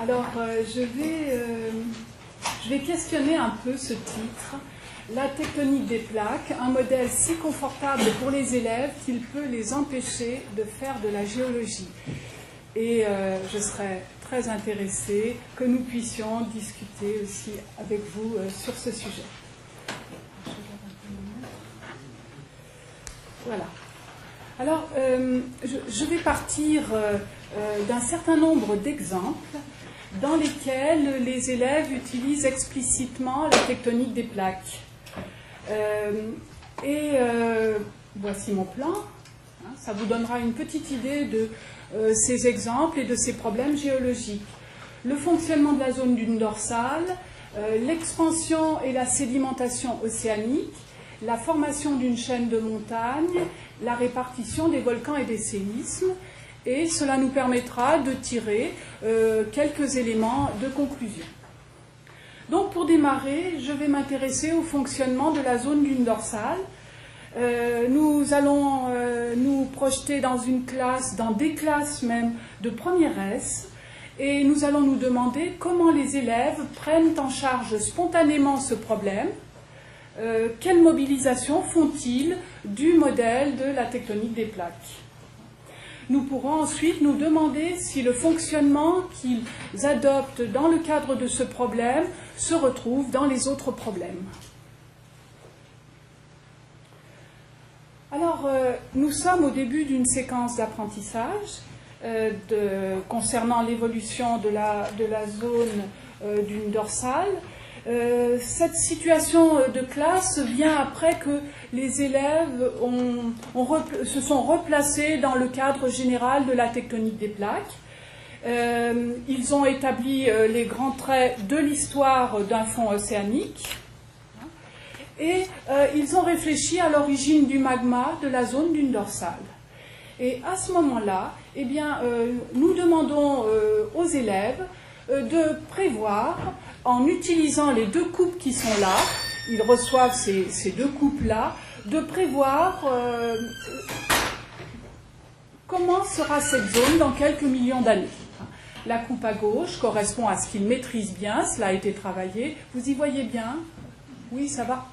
Alors, je vais questionner un peu ce titre. La tectonique des plaques, un modèle si confortable pour les élèves qu'il peut les empêcher de faire de la géologie. Et je serais très intéressée que nous puissions discuter aussi avec vous sur ce sujet. Voilà. Alors, je vais partir d'un certain nombre d'exemples dans lesquels les élèves utilisent explicitement la tectonique des plaques. Voici mon plan. Ça vous donnera une petite idée de ces exemples et de ces problèmes géologiques. Le fonctionnement de la zone dune dorsale, l'expansion et la sédimentation océanique, la formation d'une chaîne de montagnes, la répartition des volcans et des séismes, et cela nous permettra de tirer quelques éléments de conclusion. Donc pour démarrer, je vais m'intéresser au fonctionnement de la zone dune dorsale. Nous allons nous projeter dans des classes même de première S, et nous allons nous demander comment les élèves prennent en charge spontanément ce problème. Quelle mobilisation font-ils du modèle de la tectonique des plaques? Nous pourrons ensuite nous demander si le fonctionnement qu'ils adoptent dans le cadre de ce problème se retrouve dans les autres problèmes. Alors, nous sommes au début d'une séquence d'apprentissage concernant l'évolution de la zone dune dorsale. Cette situation de classe vient après que les élèves se sont replacés dans le cadre général de la tectonique des plaques. Ils ont établi les grands traits de l'histoire d'un fond océanique et ils ont réfléchi à l'origine du magma de la zone dune dorsale. Et à ce moment-là, eh bien, nous demandons aux élèves de prévoir, en utilisant les deux coupes qui sont là, ils reçoivent ces deux coupes-là, de prévoir comment sera cette zone dans quelques millions d'années. La coupe à gauche correspond à ce qu'ils maîtrisent bien, cela a été travaillé. Vous y voyez bien? Oui, ça va.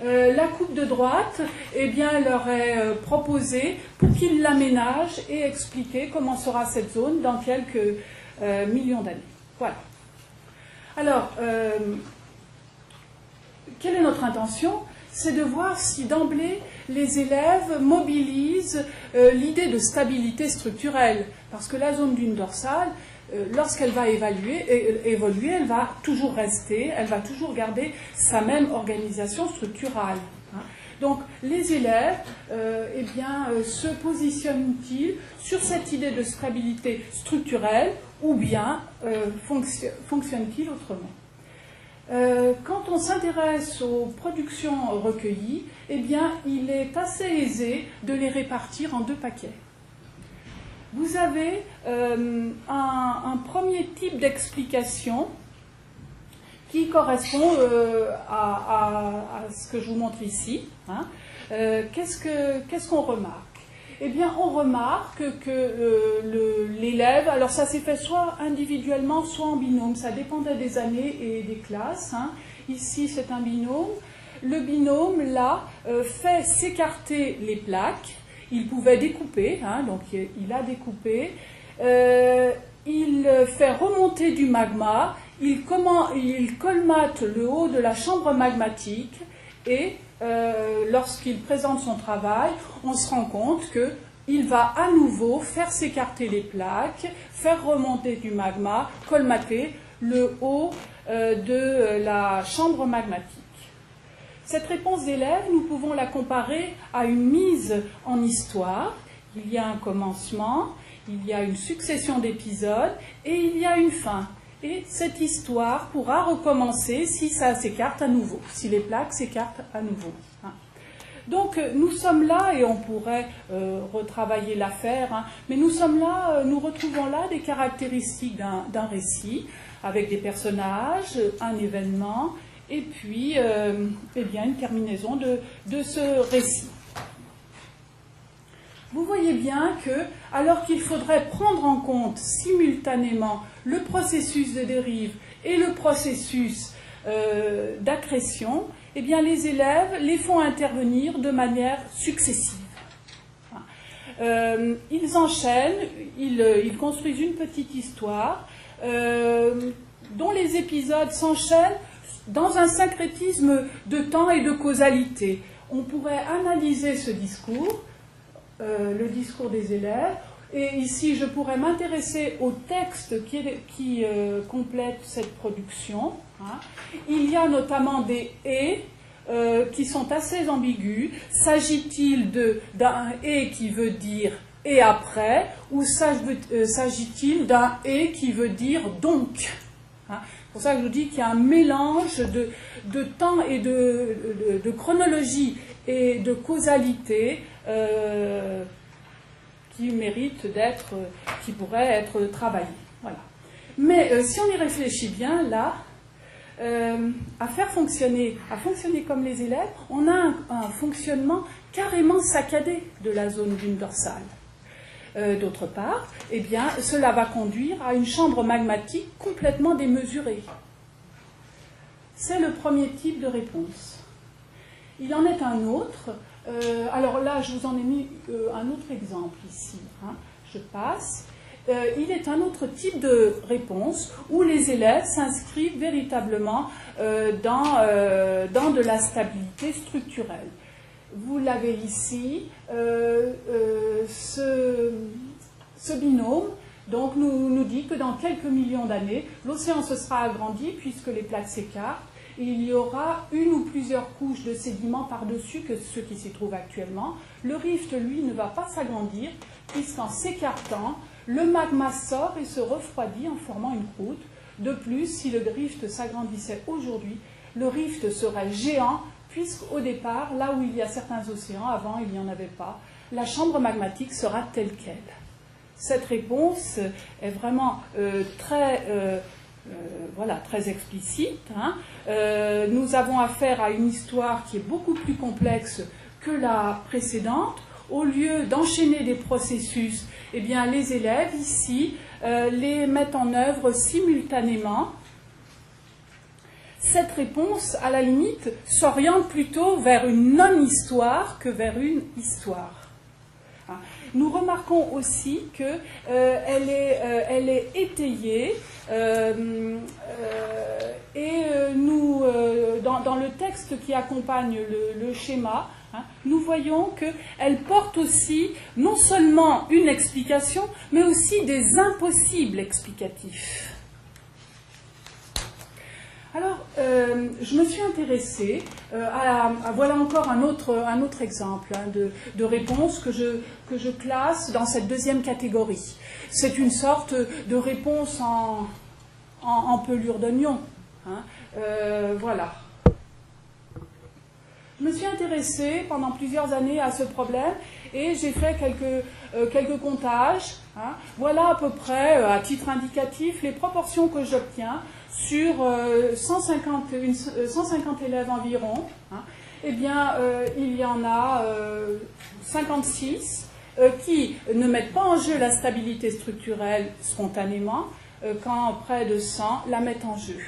La coupe de droite, eh bien, leur est proposée pour qu'ils l'aménagent et expliquer comment sera cette zone dans quelques millions d'années. Voilà. Alors, quelle est notre intention? C'est de voir si d'emblée les élèves mobilisent l'idée de stabilité structurelle. Parce que la zone dune dorsale, lorsqu'elle va évoluer, elle va toujours rester, elle va toujours garder sa même organisation structurale. Donc, les élèves se positionnent-ils sur cette idée de stabilité structurelle ou bien fonctionnent-ils autrement? Quand on s'intéresse aux productions recueillies, eh bien, il est assez aisé de les répartir en deux paquets. Vous avez un premier type d'explication qui correspond à ce que je vous montre ici. Qu'est-ce qu'on remarque? Eh bien, on remarque que l'élève, alors ça s'est fait soit individuellement, soit en binôme, ça dépendait des années et des classes. Ici, c'est un binôme. Le binôme, là, fait s'écarter les plaques. Il pouvait découper, donc il a découpé. Il fait remonter du magma. Il colmate le haut de la chambre magmatique et lorsqu'il présente son travail, on se rend compte qu'il va à nouveau faire s'écarter les plaques, faire remonter du magma, colmater le haut de la chambre magmatique. Cette réponse d'élève, nous pouvons la comparer à une mise en histoire. Il y a un commencement, il y a une succession d'épisodes et il y a une fin. Et cette histoire pourra recommencer si ça s'écarte à nouveau, si les plaques s'écartent à nouveau. Donc nous sommes là, et on pourrait retravailler l'affaire, mais nous sommes là, nous retrouvons là des caractéristiques d'un récit, avec des personnages, un événement, et puis une terminaison de ce récit. Vous voyez bien que, alors qu'il faudrait prendre en compte simultanément le processus de dérive et le processus d'accrétion, eh bien les élèves les font intervenir de manière successive. Ils enchaînent, ils construisent une petite histoire dont les épisodes s'enchaînent dans un syncrétisme de temps et de causalité. On pourrait analyser ce discours, le discours des élèves, et ici je pourrais m'intéresser au texte qui complète cette production. Il y a notamment des « et » qui sont assez ambigus. S'agit-il d'un « et » qui veut dire « et après » ou s'agit-il d'un « et » qui veut dire « donc » ? C'est pour ça que je vous dis qu'il y a un mélange de temps et de chronologie et de causalité qui mérite qui pourrait être travaillé. Voilà. Mais si on y réfléchit bien, là, à fonctionner comme les élèves, on a un fonctionnement carrément saccadé de la zone dune dorsale. D'autre part, eh bien, cela va conduire à une chambre magmatique complètement démesurée. C'est le premier type de réponse. Il en est un autre. Alors là, je vous en ai mis un autre exemple ici. Je passe. Il est un autre type de réponse où les élèves s'inscrivent véritablement dans de la stabilité structurelle. Vous l'avez ici, ce binôme donc, nous dit que dans quelques millions d'années, l'océan se sera agrandi puisque les plaques s'écartent et il y aura une ou plusieurs couches de sédiments par-dessus que ceux qui s'y trouvent actuellement. Le rift, lui, ne va pas s'agrandir puisqu'en s'écartant, le magma sort et se refroidit en formant une croûte. De plus, si le rift s'agrandissait aujourd'hui, le rift serait géant puisqu'au départ, là où il y a certains océans, avant il n'y en avait pas, la chambre magmatique sera telle qu'elle. Cette réponse est vraiment très explicite. Nous avons affaire à une histoire qui est beaucoup plus complexe que la précédente. Au lieu d'enchaîner des processus, eh bien, les élèves, ici, les mettent en œuvre simultanément. Cette réponse, à la limite, s'oriente plutôt vers une non-histoire que vers une histoire. Nous remarquons aussi qu'elle est étayée et dans le texte qui accompagne le schéma, nous voyons qu'elle porte aussi non seulement une explication, mais aussi des impossibles explicatifs. Alors, je me suis intéressée voilà encore un autre exemple de réponse que je classe dans cette deuxième catégorie. C'est une sorte de réponse en pelure d'oignon. Voilà. Je me suis intéressée pendant plusieurs années à ce problème et j'ai fait quelques comptages. Voilà à peu près, à titre indicatif, les proportions que j'obtiens sur 150 élèves environ. Eh bien, il y en a 56 qui ne mettent pas en jeu la stabilité structurelle spontanément, quand près de 100 la mettent en jeu.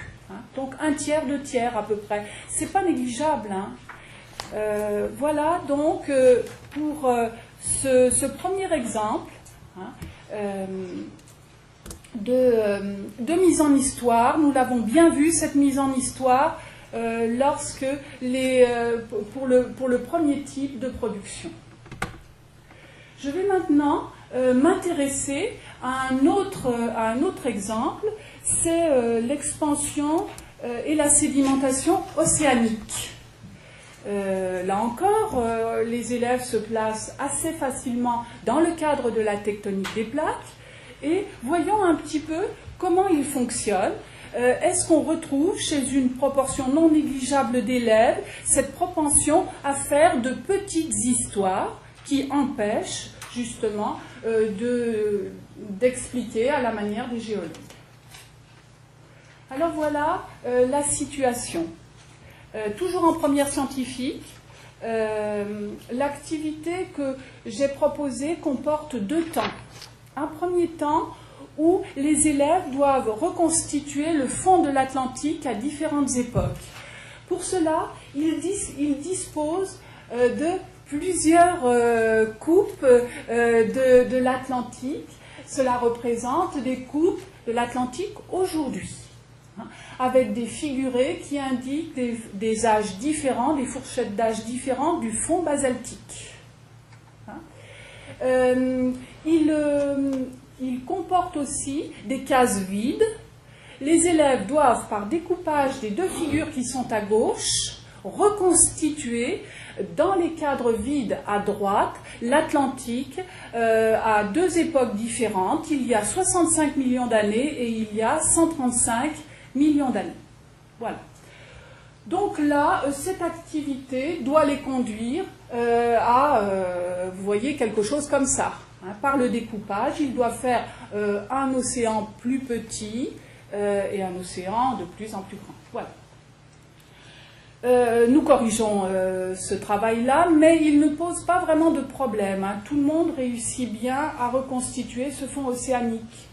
Donc un tiers, 2 tiers à peu près. C'est pas négligeable. Voilà donc pour ce premier exemple de mise en histoire. Nous l'avons bien vu, cette mise en histoire, lorsque pour le premier type de production. Je vais maintenant m'intéresser à un autre exemple, c'est l'expansion et la sédimentation océanique. Là encore, les élèves se placent assez facilement dans le cadre de la tectonique des plaques et voyons un petit peu comment il fonctionne. Est-ce qu'on retrouve chez une proportion non négligeable d'élèves cette propension à faire de petites histoires qui empêchent justement d'expliquer à la manière des géologues. Alors voilà la situation. Toujours en première scientifique, l'activité que j'ai proposée comporte 2 temps. Un premier temps où les élèves doivent reconstituer le fond de l'Atlantique à différentes époques. Pour cela, ils disposent de plusieurs coupes de l'Atlantique. Cela représente des coupes de l'Atlantique aujourd'hui, avec des figurés qui indiquent des âges différents, des fourchettes d'âge différentes du fond basaltique. Il comporte aussi des cases vides. Les élèves doivent, par découpage des 2 figures qui sont à gauche, reconstituer dans les cadres vides à droite l'Atlantique à 2 époques différentes. Il y a 65 millions d'années et il y a 135 millions d'années. Voilà. Donc là, cette activité doit les conduire vous voyez, quelque chose comme ça. Par le découpage, ils doivent faire un océan plus petit et un océan de plus en plus grand. Voilà. Nous corrigeons ce travail-là, mais il ne pose pas vraiment de problème. Tout le monde réussit bien à reconstituer ce fond océanique.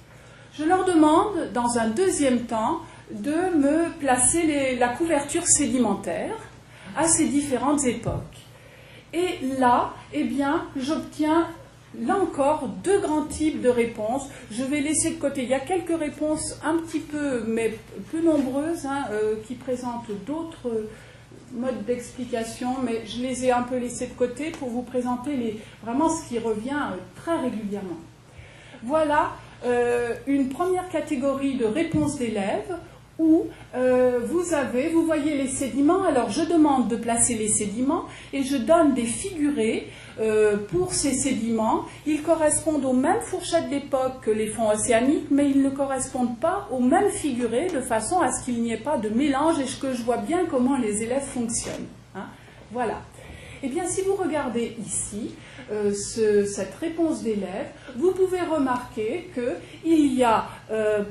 Je leur demande, dans un deuxième temps, de me placer la couverture sédimentaire à ces différentes époques. Et là, eh bien, j'obtiens, là encore, 2 grands types de réponses. Je vais laisser de côté. Il y a quelques réponses un petit peu, mais plus nombreuses, qui présentent d'autres modes d'explication, mais je les ai un peu laissées de côté pour vous présenter vraiment ce qui revient très régulièrement. Voilà une première catégorie de réponses d'élèves où vous voyez les sédiments. Alors je demande de placer les sédiments et je donne des figurés pour ces sédiments. Ils correspondent aux mêmes fourchettes d'époque que les fonds océaniques, mais ils ne correspondent pas aux mêmes figurés, de façon à ce qu'il n'y ait pas de mélange et que je vois bien comment les élèves fonctionnent. Voilà. Eh bien, si vous regardez ici cette réponse d'élèves, vous pouvez remarquer qu'il y a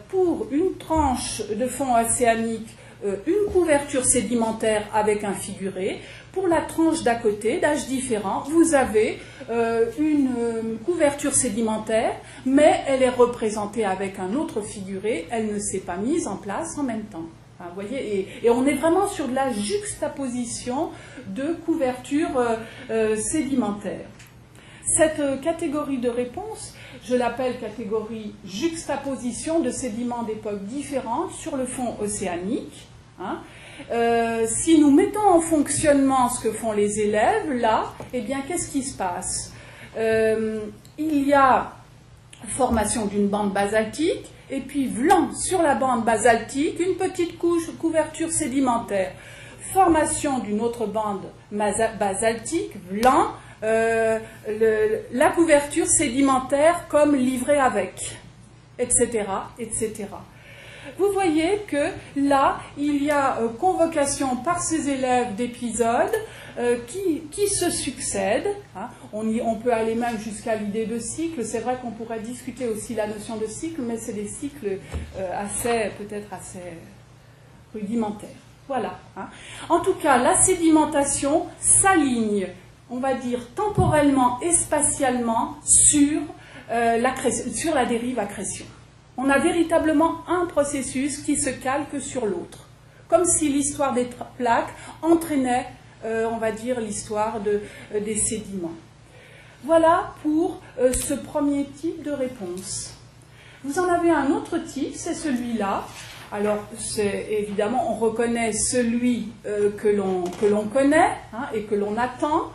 pour une tranche de fond océanique une couverture sédimentaire avec un figuré. Pour la tranche d'à côté, d'âge différent, vous avez une couverture sédimentaire, mais elle est représentée avec un autre figuré, elle ne s'est pas mise en place en même temps. Vous voyez, et on est vraiment sur de la juxtaposition de couverture sédimentaire. Cette catégorie de réponse, je l'appelle catégorie juxtaposition de sédiments d'époques différentes sur le fond océanique. Si nous mettons en fonctionnement ce que font les élèves, là, eh bien, qu'est-ce qui se passe? Il y a formation d'une bande basaltique, et puis vlan sur la bande basaltique, une petite couverture sédimentaire. Formation d'une autre bande basaltique, vlan, la couverture sédimentaire comme livrée avec, etc., etc. Vous voyez que là, il y a convocation par ces élèves d'épisodes qui se succèdent. On peut aller même jusqu'à l'idée de cycle. C'est vrai qu'on pourrait discuter aussi la notion de cycle, mais c'est des cycles peut-être assez rudimentaires. Voilà. En tout cas, la sédimentation s'aligne, on va dire, temporellement et spatialement sur la dérive accrétion. On a véritablement un processus qui se calque sur l'autre, comme si l'histoire des plaques entraînait, on va dire, l'histoire des sédiments. Voilà pour ce premier type de réponse. Vous en avez un autre type, c'est celui-là. Alors, évidemment, on reconnaît celui que l'on connaît et que l'on attend,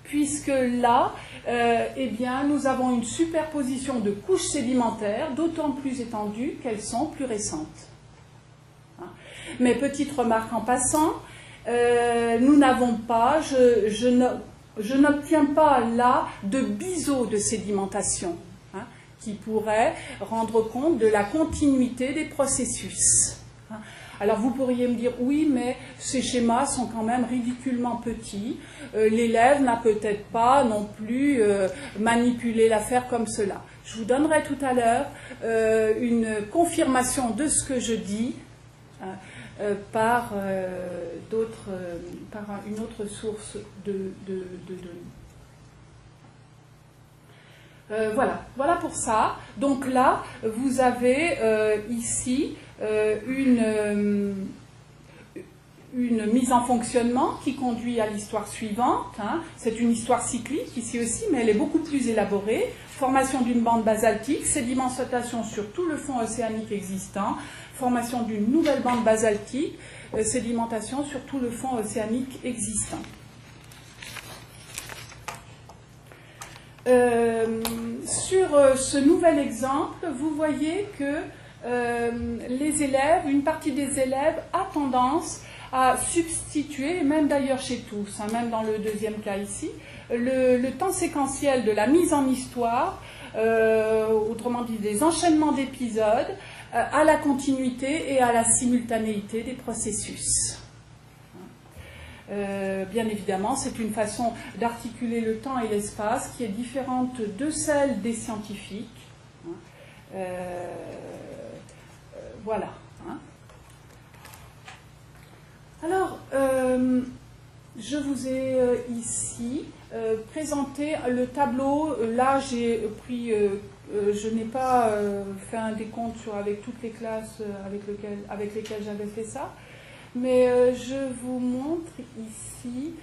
puisque là, eh bien, nous avons une superposition de couches sédimentaires, d'autant plus étendues qu'elles sont plus récentes. Mais petite remarque en passant, nous n'avons pas, je n'obtiens pas là de biseau de sédimentation qui pourrait rendre compte de la continuité des processus. Alors vous pourriez me dire, oui, mais ces schémas sont quand même ridiculement petits. L'élève n'a peut-être pas non plus manipulé l'affaire comme cela. Je vous donnerai tout à l'heure une confirmation de ce que je dis. par une autre source de données. Voilà pour ça. Donc là, vous avez ici une mise en fonctionnement qui conduit à l'histoire suivante. Hein. C'est une histoire cyclique ici aussi, mais elle est beaucoup plus élaborée. Formation d'une bande basaltique, sédimentation sur tout le fond océanique existant, formation d'une nouvelle bande basaltique, sédimentation sur tout le fond océanique existant. Sur ce nouvel exemple, vous voyez que les élèves, une partie des élèves a tendance à substituer, même d'ailleurs chez tous, hein, même dans le deuxième cas ici, le temps séquentiel de la mise en histoire, autrement dit des enchaînements d'épisodes, à la continuité et à la simultanéité des processus. Bien évidemment, c'est une façon d'articuler le temps et l'espace qui est différente de celle des scientifiques. Voilà. Alors, je vous ai ici présenté le tableau. Là, j'ai pris, je n'ai pas fait un décompte avec toutes les classes avec lesquelles j'avais fait ça. Mais je vous montre ici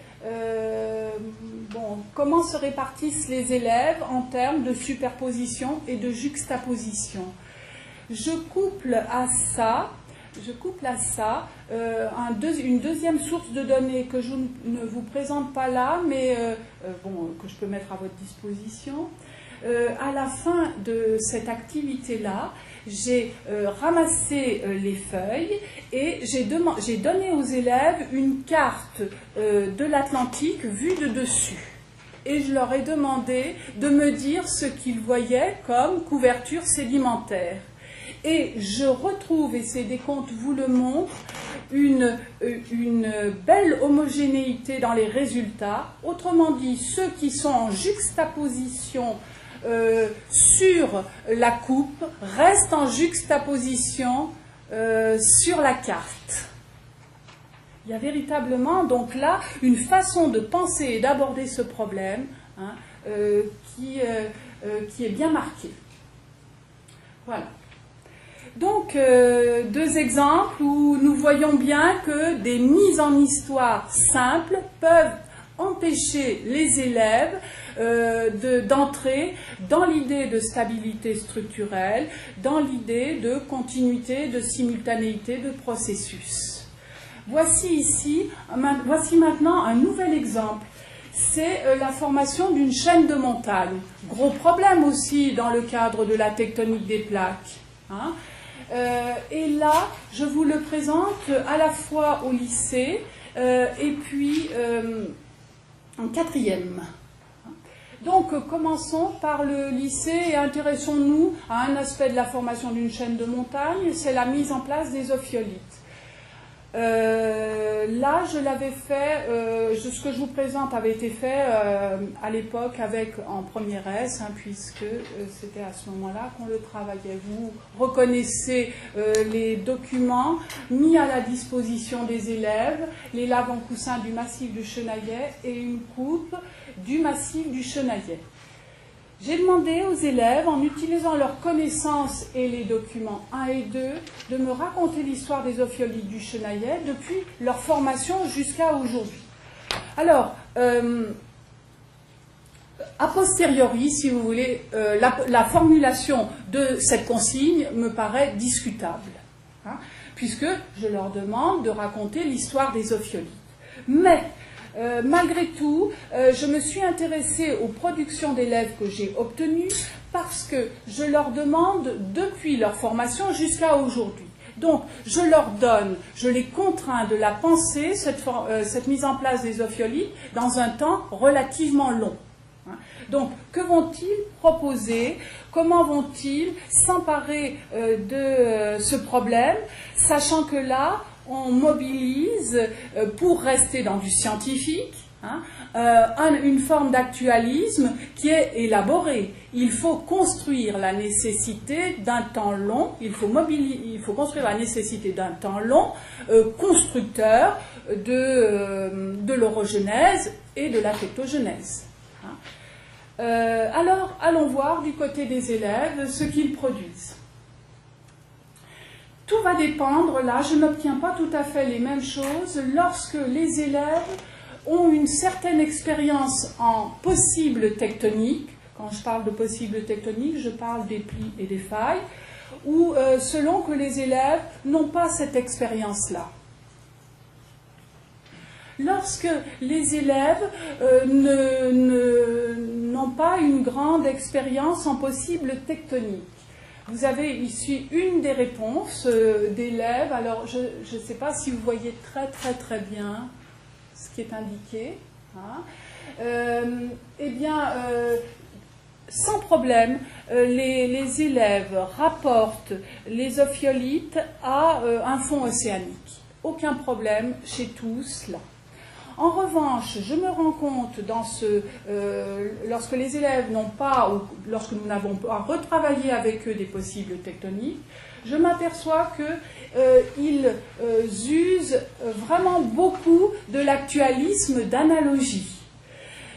comment se répartissent les élèves en termes de superposition et de juxtaposition. Je couple à ça une deuxième source de données que je ne vous présente pas là, mais que je peux mettre à votre disposition. À la fin de cette activité-là, j'ai ramassé les feuilles et j'ai donné aux élèves une carte de l'Atlantique vue de dessus. Et je leur ai demandé de me dire ce qu'ils voyaient comme couverture sédimentaire. Et je retrouve, et ces décomptes vous le montrent, une belle homogénéité dans les résultats. Autrement dit, ceux qui sont en juxtaposition sur la coupe restent en juxtaposition sur la carte. Il y a véritablement donc là une façon de penser et d'aborder ce problème qui est bien marquée. Voilà. Donc, deux exemples où nous voyons bien que des mises en histoire simples peuvent empêcher les élèves d'entrer dans l'idée de stabilité structurelle, dans l'idée de continuité, de simultanéité de processus. Voici maintenant un nouvel exemple. C'est la formation d'une chaîne de montagnes. Gros problème aussi dans le cadre de la tectonique des plaques. Hein. Et là, je vous le présente à la fois au lycée et puis en quatrième. Donc, commençons par le lycée et intéressons-nous à un aspect de la formation d'une chaîne de montagne, c'est la mise en place des ophiolites. Là, je l'avais fait, ce que je vous présente avait été fait à l'époque en première S, puisque c'était à ce moment-là qu'on le travaillait. Vous reconnaissez les documents mis à la disposition des élèves, les laves en coussin du massif du Chenaillet et une coupe du massif du Chenaillet. J'ai demandé aux élèves, en utilisant leurs connaissances et les documents 1 et 2, de me raconter l'histoire des ophiolites du Chenaillet depuis leur formation jusqu'à aujourd'hui. Alors, a posteriori, si vous voulez, la formulation de cette consigne me paraît discutable, puisque je leur demande de raconter l'histoire des ophiolites. Mais malgré tout, je me suis intéressée aux productions d'élèves que j'ai obtenues parce que je leur demande depuis leur formation jusqu'à aujourd'hui. Donc, je les contrains de la penser, cette mise en place des ophiolites, dans un temps relativement long. Donc, que vont-ils proposer? Comment vont-ils s'emparer de ce problème, sachant que là, on mobilise, pour rester dans du scientifique, une forme d'actualisme qui est élaborée. Il faut construire la nécessité d'un temps long, il faut construire la nécessité d'un temps long constructeur de l'orogenèse et de l'affectogenèse. Alors, allons voir du côté des élèves ce qu'ils produisent. Tout va dépendre, là, je n'obtiens pas tout à fait les mêmes choses lorsque les élèves ont une certaine expérience en possibles tectoniques. Quand je parle de possibles tectoniques, je parle des plis et des failles, ou selon que les élèves n'ont pas cette expérience-là. Lorsque les élèves n'ont pas une grande expérience en possibles tectoniques, vous avez ici une des réponses d'élèves. Alors, je ne sais pas si vous voyez très bien ce qui est indiqué. Eh bien, sans problème, les élèves rapportent les ophiolites à un fond océanique. Aucun problème chez tous là. En revanche, je me rends compte lorsque les élèves n'ont pas, ou lorsque nous n'avons pas retravaillé avec eux des possibles tectoniques, je m'aperçois qu'ils usent vraiment beaucoup de l'actualisme d'analogie.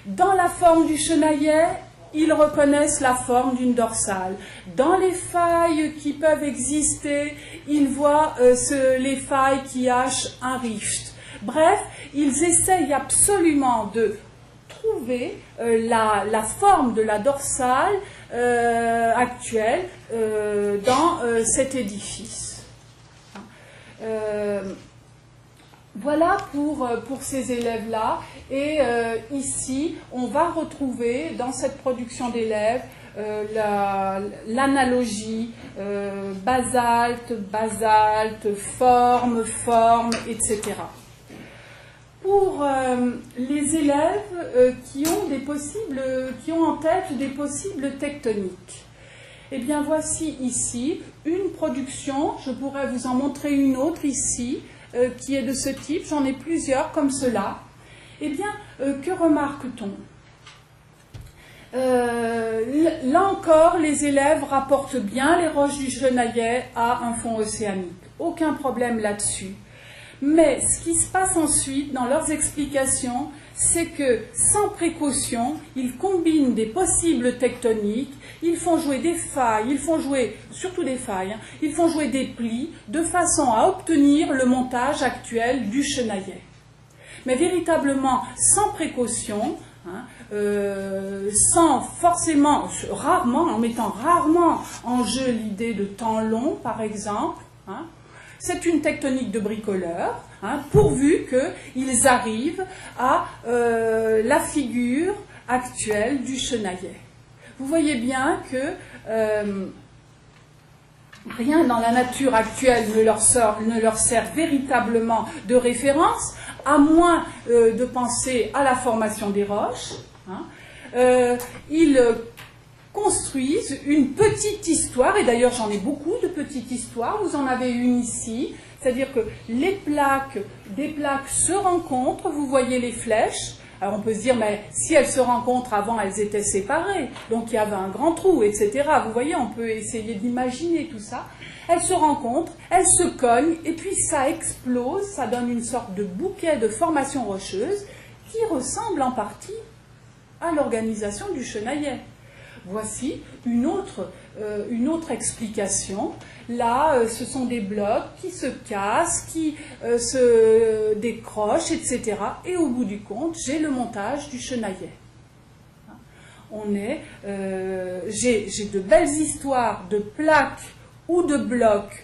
Dans la forme du chenaillet, ils reconnaissent la forme d'une dorsale. Dans les failles qui peuvent exister, ils voient les failles qui hachent un rift. Bref, ils essayent absolument de trouver la forme de la dorsale actuelle dans cet édifice. Voilà pour ces élèves-là. Et ici, on va retrouver dans cette production d'élèves l'analogie basalte, forme, etc. Pour les élèves qui ont en tête des possibles tectoniques, eh bien voici ici une production, je pourrais vous en montrer une autre ici, qui est de ce type, j'en ai plusieurs comme cela. Eh bien, que remarque-t-on? Là encore, les élèves rapportent bien les roches du chenaillet à un fond océanique. Aucun problème là-dessus. Mais ce qui se passe ensuite dans leurs explications, c'est que sans précaution, ils combinent des possibles tectoniques, ils font jouer des failles, ils font jouer, surtout des failles, ils font jouer des plis de façon à obtenir le montage actuel du chenaillet. Mais véritablement sans précaution, sans forcément, rarement, en mettant rarement en jeu l'idée de temps long, par exemple, c'est une tectonique de bricoleur, pourvu qu'ils arrivent à la figure actuelle du chenaillet. Vous voyez bien que rien dans la nature actuelle ne leur sert véritablement de référence, à moins de penser à la formation des roches. Ils construisent une petite histoire, et d'ailleurs j'en ai beaucoup de petites histoires, vous en avez une ici, c'est-à-dire que des plaques se rencontrent, vous voyez les flèches. Alors on peut se dire, mais si elles se rencontrent avant, elles étaient séparées, donc il y avait un grand trou, etc. Vous voyez, on peut essayer d'imaginer tout ça. Elles se rencontrent, elles se cognent, et puis ça explose, ça donne une sorte de bouquet de formations rocheuses qui ressemble en partie à l'organisation du chenaillet. Voici une autre explication. Là, ce sont des blocs qui se cassent, qui se décrochent, etc. Et au bout du compte, j'ai le montage du chenaillet. J'ai de belles histoires de plaques ou de blocs,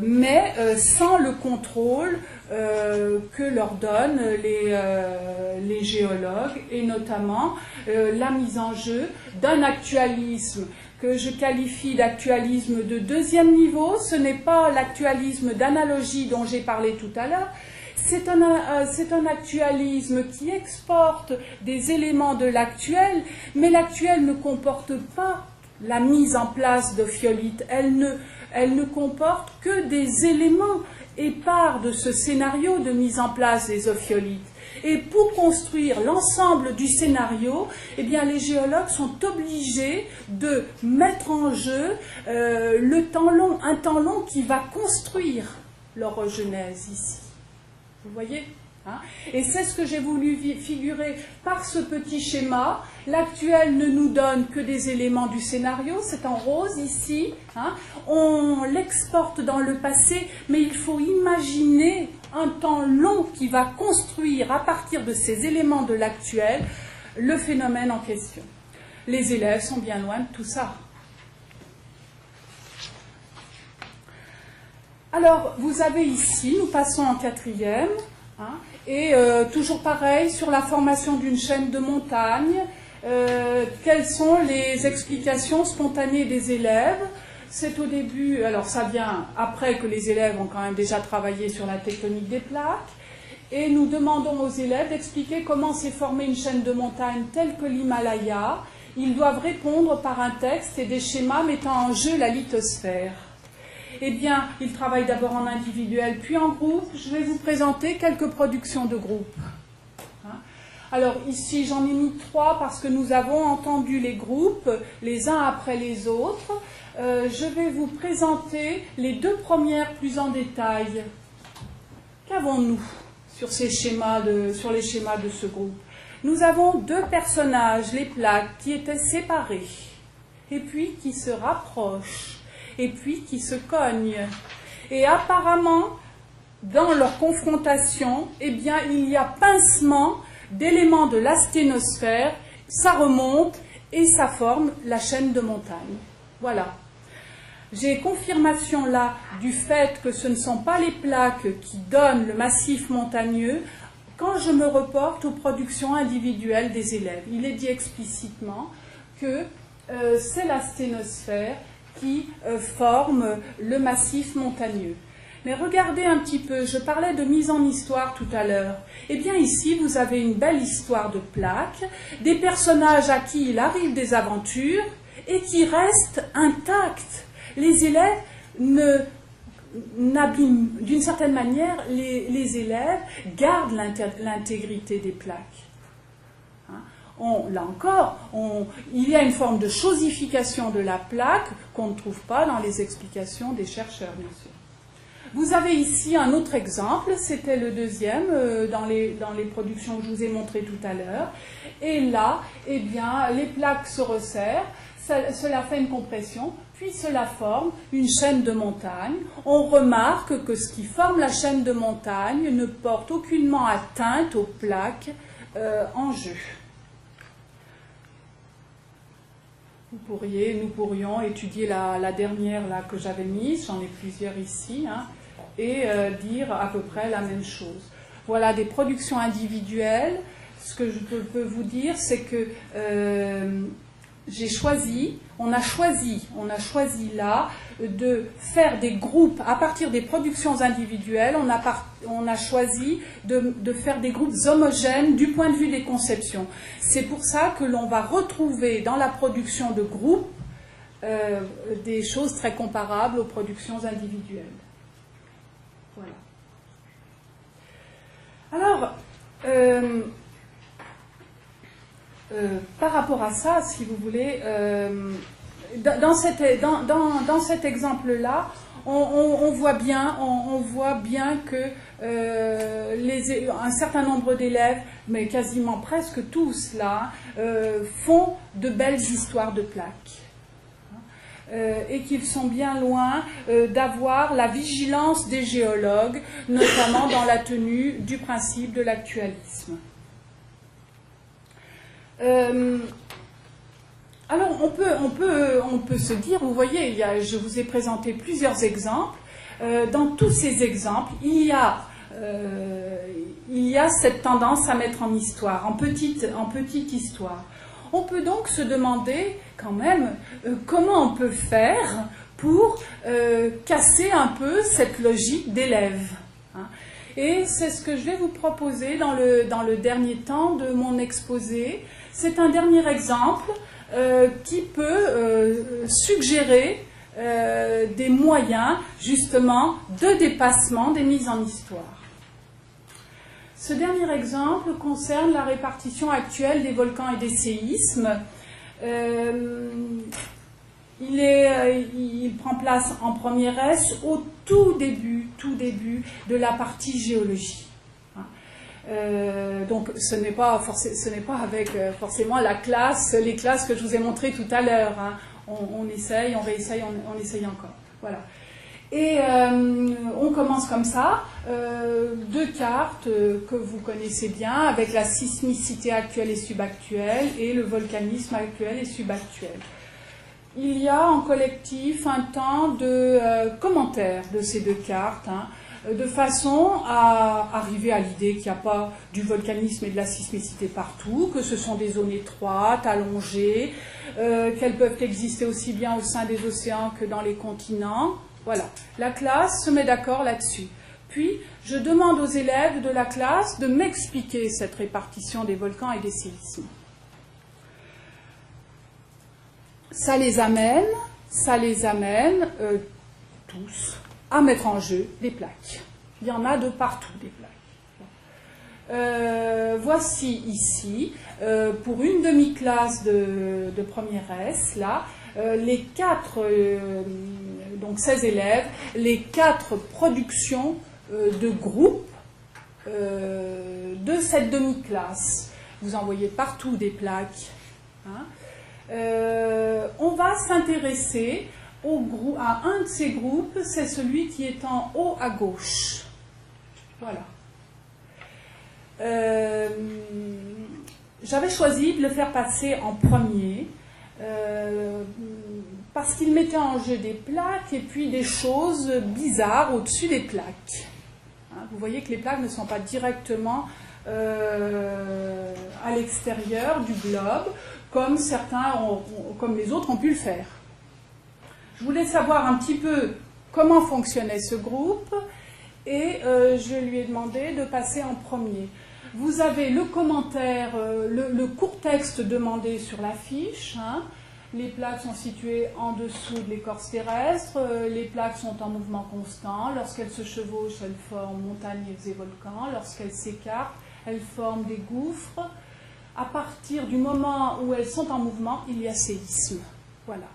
mais sans le contrôle que leur donnent les géologues, et notamment la mise en jeu d'un actualisme que je qualifie d'actualisme de deuxième niveau. Ce n'est pas l'actualisme d'analogie dont j'ai parlé tout à l'heure, c'est un actualisme qui exporte des éléments de l'actuel, mais l'actuel ne comporte pas la mise en place d'ophiolites. Elle elle ne comporte que des éléments épars de ce scénario de mise en place des ophiolites. Et pour construire l'ensemble du scénario, eh bien, les géologues sont obligés de mettre en jeu un temps long qui va construire l'orogenèse ici. Vous voyez ? Et c'est ce que j'ai voulu figurer par ce petit schéma. L'actuel ne nous donne que des éléments du scénario, c'est en rose ici. On l'exporte dans le passé, mais il faut imaginer un temps long qui va construire à partir de ces éléments de l'actuel le phénomène en question. Les élèves sont bien loin de tout ça. Alors, vous avez ici, nous passons en quatrième, et toujours pareil, sur la formation d'une chaîne de montagne, quelles sont les explications spontanées des élèves? C'est au début, alors ça vient après que les élèves ont quand même déjà travaillé sur la tectonique des plaques, et nous demandons aux élèves d'expliquer comment s'est formée une chaîne de montagne telle que l'Himalaya. Ils doivent répondre par un texte et des schémas mettant en jeu la lithosphère. Eh bien, ils travaillent d'abord en individuel, puis en groupe. Je vais vous présenter quelques productions de groupe. Alors ici, j'en ai mis 3 parce que nous avons entendu les groupes les uns après les autres. Je vais vous présenter les 2 premières plus en détail. Qu'avons-nous sur les schémas de ce groupe? Nous avons 2 personnages, les plaques, qui étaient séparés, et puis qui se rapprochent, et puis qui se cognent. Et apparemment, dans leur confrontation, eh bien, il y a pincement d'éléments de l'asténosphère, ça remonte et ça forme la chaîne de montagne. Voilà. J'ai confirmation là du fait que ce ne sont pas les plaques qui donnent le massif montagneux quand je me reporte aux productions individuelles des élèves. Il est dit explicitement que c'est l'asténosphère qui forme le massif montagneux. Mais regardez un petit peu, je parlais de mise en histoire tout à l'heure. Eh bien ici, vous avez une belle histoire de plaques, des personnages à qui il arrive des aventures et qui restent intacts. Les élèves n'abîment, d'une certaine manière, les élèves gardent l'intégrité des plaques. Là encore, il y a une forme de chosification de la plaque qu'on ne trouve pas dans les explications des chercheurs, bien sûr. Vous avez ici un autre exemple, c'était le deuxième dans les productions que je vous ai montrées tout à l'heure. Et là, eh bien, les plaques se resserrent, cela fait une compression, puis cela forme une chaîne de montagne. On remarque que ce qui forme la chaîne de montagne ne porte aucunement atteinte aux plaques en jeu. Nous pourrions étudier la dernière là, que j'avais mise, j'en ai plusieurs ici, et dire à peu près la même chose. Voilà des productions individuelles. Ce que je peux vous dire, c'est que on a choisi là de faire des groupes à partir des productions individuelles. On a choisi de faire des groupes homogènes du point de vue des conceptions. C'est pour ça que l'on va retrouver dans la production de groupes des choses très comparables aux productions individuelles. Voilà. Alors, par rapport à ça, si vous voulez, dans cet exemple-là, on voit bien que un certain nombre d'élèves, mais quasiment presque tous là, font de belles histoires de plaques. Et qu'ils sont bien loin d'avoir la vigilance des géologues, notamment dans la tenue du principe de l'actualisme. Alors on peut se dire, vous voyez, je vous ai présenté plusieurs exemples. Dans tous ces exemples, il y a cette tendance à mettre en histoire, en petite histoire. On peut donc se demander quand même comment on peut faire pour casser un peu cette logique d'élève. Et c'est ce que je vais vous proposer dans le dernier temps de mon exposé. C'est un dernier exemple qui peut suggérer des moyens, justement, de dépassement des mises en histoire. Ce dernier exemple concerne la répartition actuelle des volcans et des séismes. Il prend place en première S au tout début de la partie géologie. Donc ce n'est pas avec forcément les classes que je vous ai montrées tout à l'heure. Hein. On essaye, on réessaye, on essaye encore. Voilà. Et on commence comme ça, deux cartes que vous connaissez bien, avec la sismicité actuelle et subactuelle, et le volcanisme actuel et subactuel. Il y a en collectif un temps de commentaire de ces deux cartes, hein, de façon à arriver à l'idée qu'il n'y a pas du volcanisme et de la sismicité partout, que ce sont des zones étroites, allongées, qu'elles peuvent exister aussi bien au sein des océans que dans les continents. Voilà, la classe se met d'accord là-dessus. Puis, je demande aux élèves de la classe de m'expliquer cette répartition des volcans et des séismes. Ça les amène tous à mettre en jeu des plaques. Il y en a de partout, des plaques. Voici ici, pour une demi-classe de première S, là, les 16 élèves, les 4 productions de groupe de cette demi-classe. Vous en voyez partout des plaques. Hein. On va s'intéresser à un de ces groupes, c'est celui qui est en haut à gauche. Voilà. J'avais choisi de le faire passer en premier parce qu'il mettait en jeu des plaques et puis des choses bizarres au-dessus des plaques. Hein, vous voyez que les plaques ne sont pas directement à l'extérieur du globe, comme comme les autres ont pu le faire. Je voulais savoir un petit peu comment fonctionnait ce groupe et je lui ai demandé de passer en premier. Vous avez le commentaire, le court texte demandé sur la fiche. Hein. Les plaques sont situées en dessous de l'écorce terrestre. Les plaques sont en mouvement constant. Lorsqu'elles se chevauchent, elles forment montagnes et volcans. Lorsqu'elles s'écartent, elles forment des gouffres. À partir du moment où elles sont en mouvement, il y a séisme. Voilà.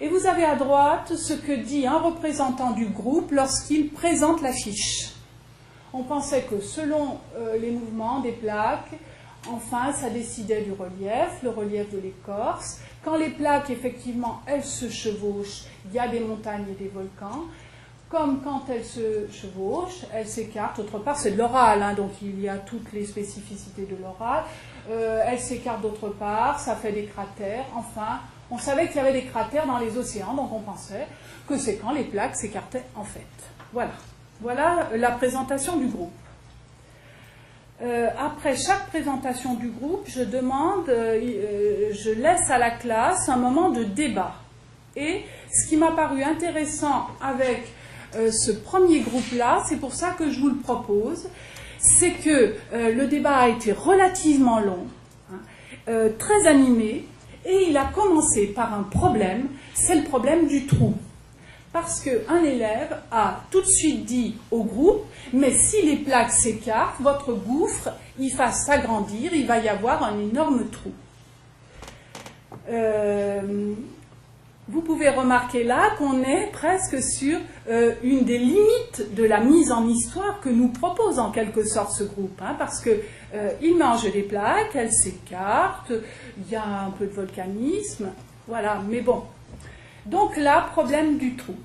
Et vous avez à droite ce que dit un représentant du groupe lorsqu'il présente la fiche. On pensait que selon les mouvements des plaques, enfin, ça décidait du relief, le relief de l'écorce. Quand les plaques, effectivement, elles se chevauchent, il y a des montagnes et des volcans. Comme quand elles se chevauchent, elles s'écartent. Autre part, c'est de l'oral, hein, donc il y a toutes les spécificités de l'oral. Elles s'écartent d'autre part, ça fait des cratères. Enfin, on savait qu'il y avait des cratères dans les océans, donc on pensait que c'est quand les plaques s'écartaient en fait. Voilà. Voilà la présentation du groupe. Après chaque présentation du groupe, je laisse à la classe un moment de débat. Et ce qui m'a paru intéressant avec ce premier groupe-là, c'est pour ça que je vous le propose, c'est que le débat a été relativement long, hein, très animé, et il a commencé par un problème, c'est le problème du trou. Parce qu'un élève a tout de suite dit au groupe, mais si les plaques s'écartent, votre gouffre, il va s'agrandir, il va y avoir un énorme trou. Vous pouvez remarquer là qu'on est presque sur une des limites de la mise en histoire que nous propose en quelque sorte ce groupe, hein, parce qu'il met en jeu des plaques, elles s'écartent, il y a un peu de volcanisme, voilà, mais bon. Donc là, problème du trou.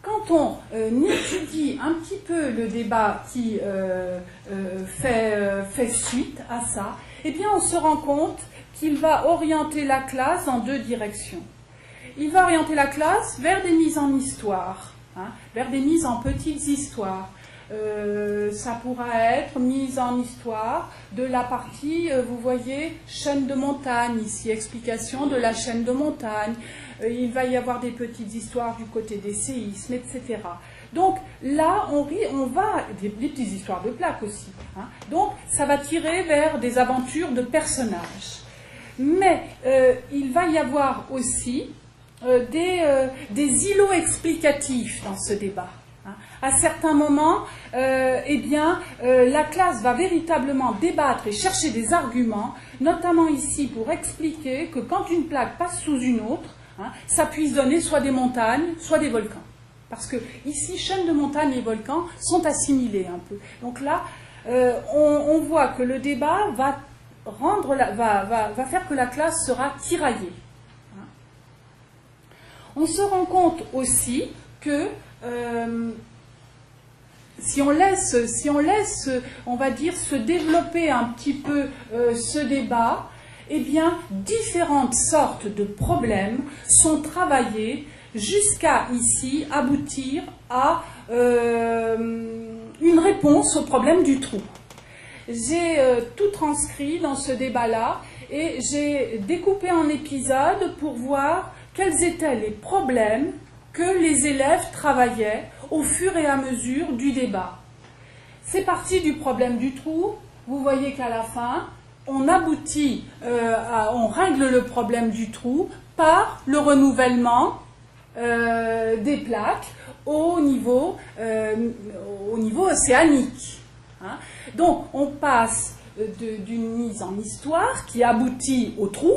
Quand on étudie un petit peu le débat qui fait suite à ça, eh bien on se rend compte qu'il va orienter la classe dans deux directions. Il va orienter la classe vers des mises en histoire, hein, vers des mises en petites histoires. Ça pourra être mise en histoire de la partie, vous voyez, chaîne de montagne, ici, explication de la chaîne de montagne. Il va y avoir des petites histoires du côté des séismes, etc. Donc là, on va, des petites histoires de plaques aussi. Hein. Donc ça va tirer vers des aventures de personnages. Mais il va y avoir aussi des îlots explicatifs dans ce débat. À certains moments, la classe va véritablement débattre et chercher des arguments, notamment ici pour expliquer que quand une plaque passe sous une autre, ça puisse donner soit des montagnes, soit des volcans. Parce que ici, chaînes de montagnes et volcans sont assimilés un peu. Donc là, on voit que le débat va faire que la classe sera tiraillée. On se rend compte aussi que si on laisse, on va dire, se développer un petit peu ce débat, eh bien, différentes sortes de problèmes sont travaillés jusqu'à ici aboutir à une réponse au problème du trou. J'ai tout transcrit dans ce débat-là et j'ai découpé en épisodes pour voir quels étaient les problèmes que les élèves travaillaient au fur et à mesure du débat. C'est parti du problème du trou. Vous voyez qu'à la fin, on aboutit, on règle le problème du trou par le renouvellement des plaques au niveau océanique. Donc, on passe d'une mise en histoire qui aboutit au trou,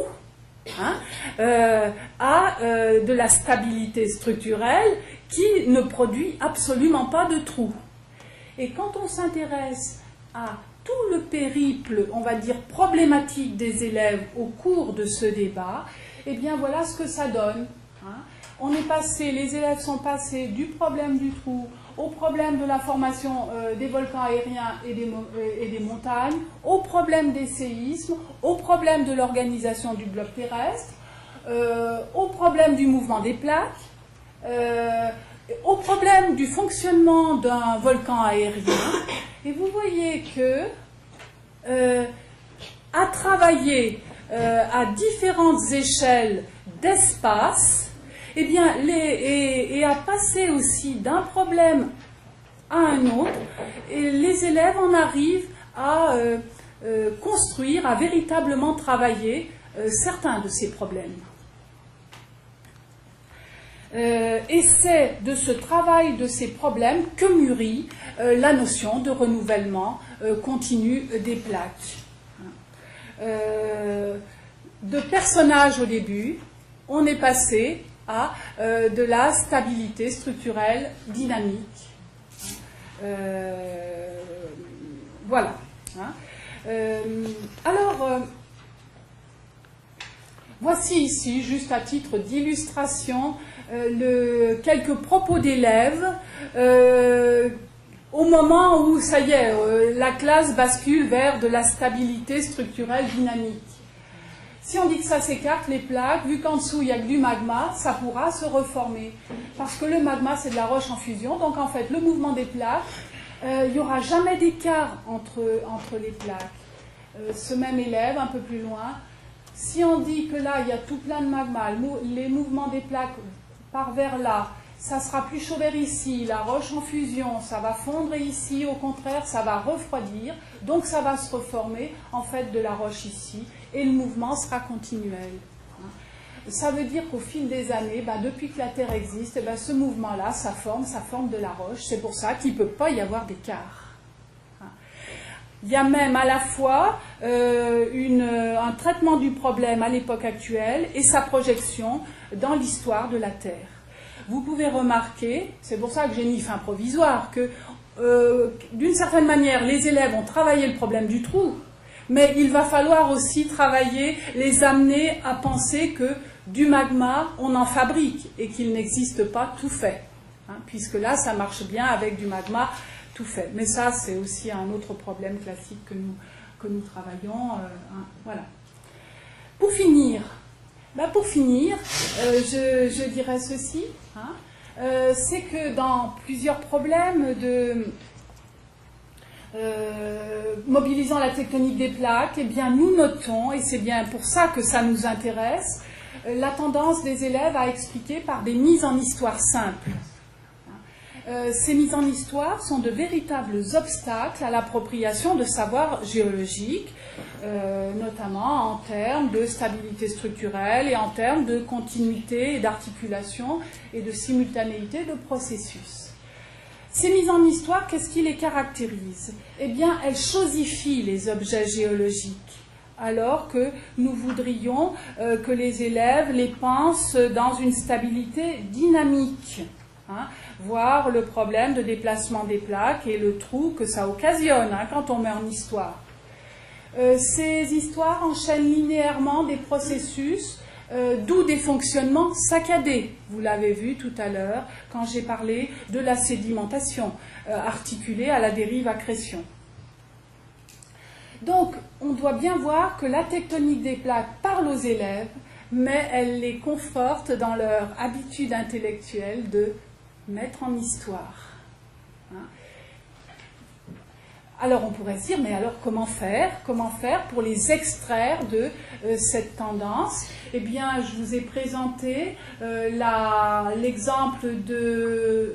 à de la stabilité structurelle qui ne produit absolument pas de trou. Et quand on s'intéresse à tout le périple, on va dire, problématique des élèves au cours de ce débat, eh bien voilà ce que ça donne. Les élèves sont passés du problème du trou au problème de la formation des volcans aériens et des montagnes, au problème des séismes, au problème de l'organisation du globe terrestre, au problème du mouvement des plaques, au problème du fonctionnement d'un volcan aérien. Et vous voyez que à travailler à différentes échelles d'espace, eh bien, et à passer aussi d'un problème à un autre, et les élèves en arrivent à construire, à véritablement travailler certains de ces problèmes. Et c'est de ce travail de ces problèmes que mûrit la notion de renouvellement continu des plaques. De personnages au début, on est passé à de la stabilité structurelle dynamique. Voilà. Voici ici, juste à titre d'illustration, quelques propos d'élèves au moment où, ça y est, la classe bascule vers de la stabilité structurelle dynamique. Si on dit que ça s'écarte, les plaques, vu qu'en dessous il y a du magma, ça pourra se reformer. Parce que le magma, c'est de la roche en fusion, donc en fait, le mouvement des plaques, il n'y aura jamais d'écart entre les plaques. Ce même élève, un peu plus loin, si on dit que là, il y a tout plein de magma, les mouvements des plaques par vers là, ça sera plus chaud vers ici, la roche en fusion, ça va fondre ici, au contraire, ça va refroidir, donc ça va se reformer, en fait, de la roche ici, et le mouvement sera continuel. Ça veut dire qu'au fil des années, depuis que la Terre existe, ce mouvement-là, ça forme de la roche, c'est pour ça qu'il ne peut pas y avoir d'écart. Il y a même à la fois un traitement du problème à l'époque actuelle et sa projection dans l'histoire de la Terre. Vous pouvez remarquer, c'est pour ça que j'ai mis fin provisoire, que d'une certaine manière, les élèves ont travaillé le problème du trou, mais il va falloir aussi les amener à penser que du magma, on en fabrique et qu'il n'existe pas tout fait. Puisque là, ça marche bien avec du magma tout fait. Mais ça, c'est aussi un autre problème classique que nous travaillons. Voilà. Pour finir, je dirais ceci, c'est que dans plusieurs problèmes mobilisant la tectonique des plaques, eh bien, nous notons, et c'est bien pour ça que ça nous intéresse, la tendance des élèves à expliquer par des mises en histoire simples. Ces mises en histoire sont de véritables obstacles à l'appropriation de savoirs géologiques, notamment en termes de stabilité structurelle et en termes de continuité et d'articulation et de simultanéité de processus. Ces mises en histoire, qu'est-ce qui les caractérise? Eh bien, elles chosifient les objets géologiques, alors que nous voudrions que les élèves les pensent dans une stabilité dynamique, hein, voir le problème de déplacement des plaques et le trou que ça occasionne quand on met en histoire. Ces histoires enchaînent linéairement des processus, d'où des fonctionnements saccadés. Vous l'avez vu tout à l'heure quand j'ai parlé de la sédimentation, articulée à la dérive accrétion. Donc, on doit bien voir que la tectonique des plaques parle aux élèves, mais elle les conforte dans leur habitude intellectuelle de mettre en histoire. Alors on pourrait se dire, mais alors comment faire pour les extraire de cette tendance? Eh bien, je vous ai présenté l'exemple de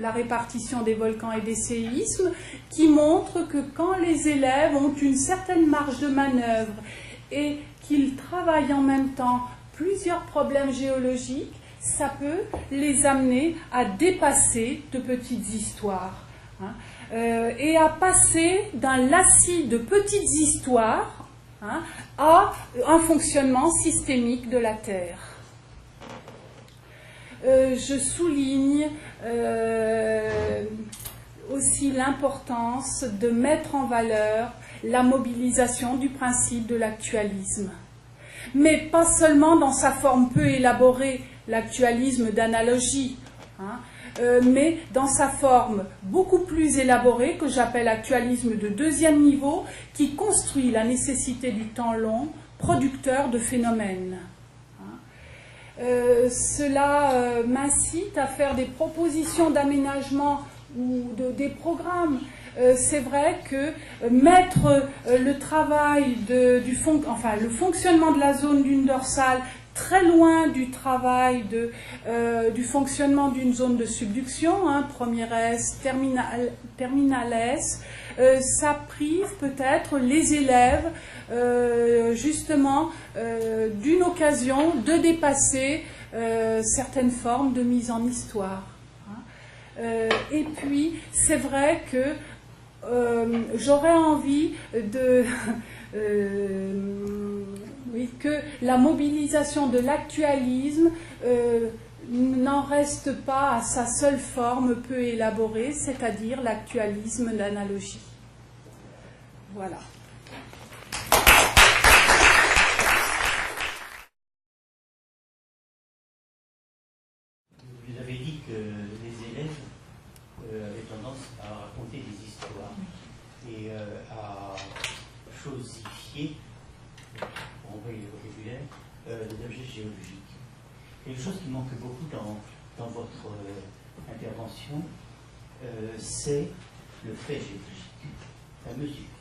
la répartition des volcans et des séismes, qui montre que quand les élèves ont une certaine marge de manœuvre et qu'ils travaillent en même temps plusieurs problèmes géologiques, ça peut les amener à dépasser de petites histoires, et à passer d'un lacis de petites histoires à un fonctionnement systémique de la Terre. Je souligne aussi l'importance de mettre en valeur la mobilisation du principe de l'actualisme. Mais pas seulement dans sa forme peu élaborée, l'actualisme d'analogie, mais dans sa forme beaucoup plus élaborée, que j'appelle actualisme de deuxième niveau, qui construit la nécessité du temps long, producteur de phénomènes. Cela m'incite à faire des propositions d'aménagement ou des programmes. C'est vrai que mettre le travail le fonctionnement de la zone dune dorsale très loin du travail du fonctionnement d'une zone de subduction, première S, terminale S, ça prive peut-être les élèves justement d'une occasion de dépasser certaines formes de mise en histoire. Et puis, c'est vrai que j'aurais envie que la mobilisation de l'actualisme n'en reste pas à sa seule forme peu élaborée, c'est-à-dire l'actualisme d'analogie. Voilà. Vous avez dit que les élèves avaient tendance à raconter des histoires et à chosifier, pour envoyer le vocabulaire, des objets géologiques. Quelque chose qui manque beaucoup dans votre intervention, c'est le fait géologique, la mesure,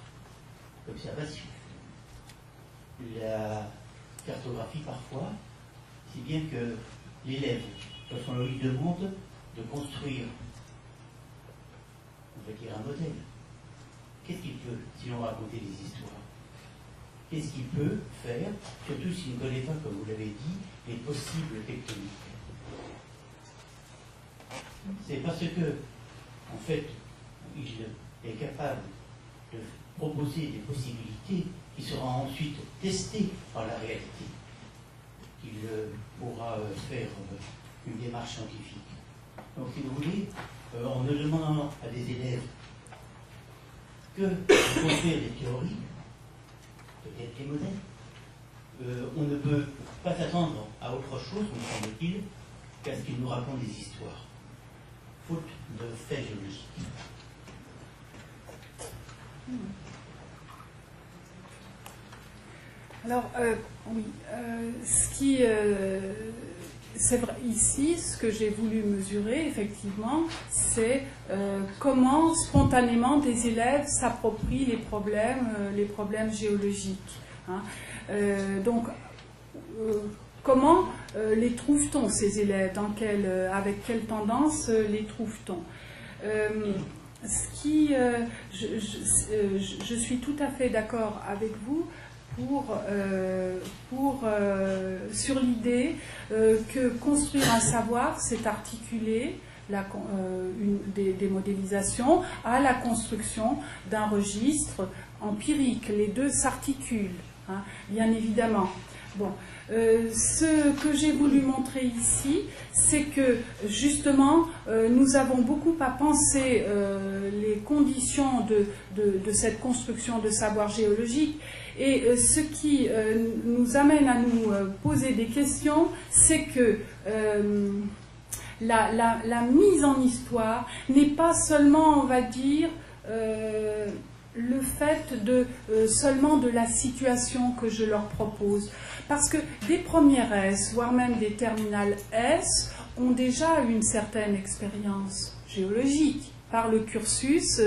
l'observation, la cartographie parfois, si bien que l'élève, lorsqu'on lui demande de construire, on va dire un modèle, qu'est-ce qu'il peut, sinon raconter des histoires? Qu'est-ce qu'il peut faire, surtout s'il ne connaît pas, comme vous l'avez dit, les possibles tectoniques? C'est parce que, en fait, il est capable de proposer des possibilités qui seront ensuite testées par la réalité, qu'il pourra faire une démarche scientifique. Donc, si vous voulez, en ne demandant à des élèves que de construire des théories, peut-être des modèles, on ne peut pas s'attendre à autre chose, me semble-t-il, qu'à ce qu'ils nous racontent des histoires, faute de faits géologiques. Alors, oui, c'est vrai, ici, ce que j'ai voulu mesurer, effectivement, c'est comment spontanément des élèves s'approprient les problèmes géologiques. Donc, comment les trouve-t-on, ces élèves? Avec quelle tendance les trouve-t-on? Je suis tout à fait d'accord avec vous sur l'idée que construire un savoir, c'est articuler des modélisations à la construction d'un registre empirique. Les deux s'articulent, hein, bien évidemment. Bon. Ce que j'ai voulu montrer ici, c'est que justement nous avons beaucoup à penser les conditions de cette construction de savoir géologique, et ce qui nous amène à nous poser des questions, c'est que la mise en histoire n'est pas seulement, on va dire, le fait seulement de la situation que je leur propose. Parce que des premières S, voire même des terminales S, ont déjà une certaine expérience géologique par le cursus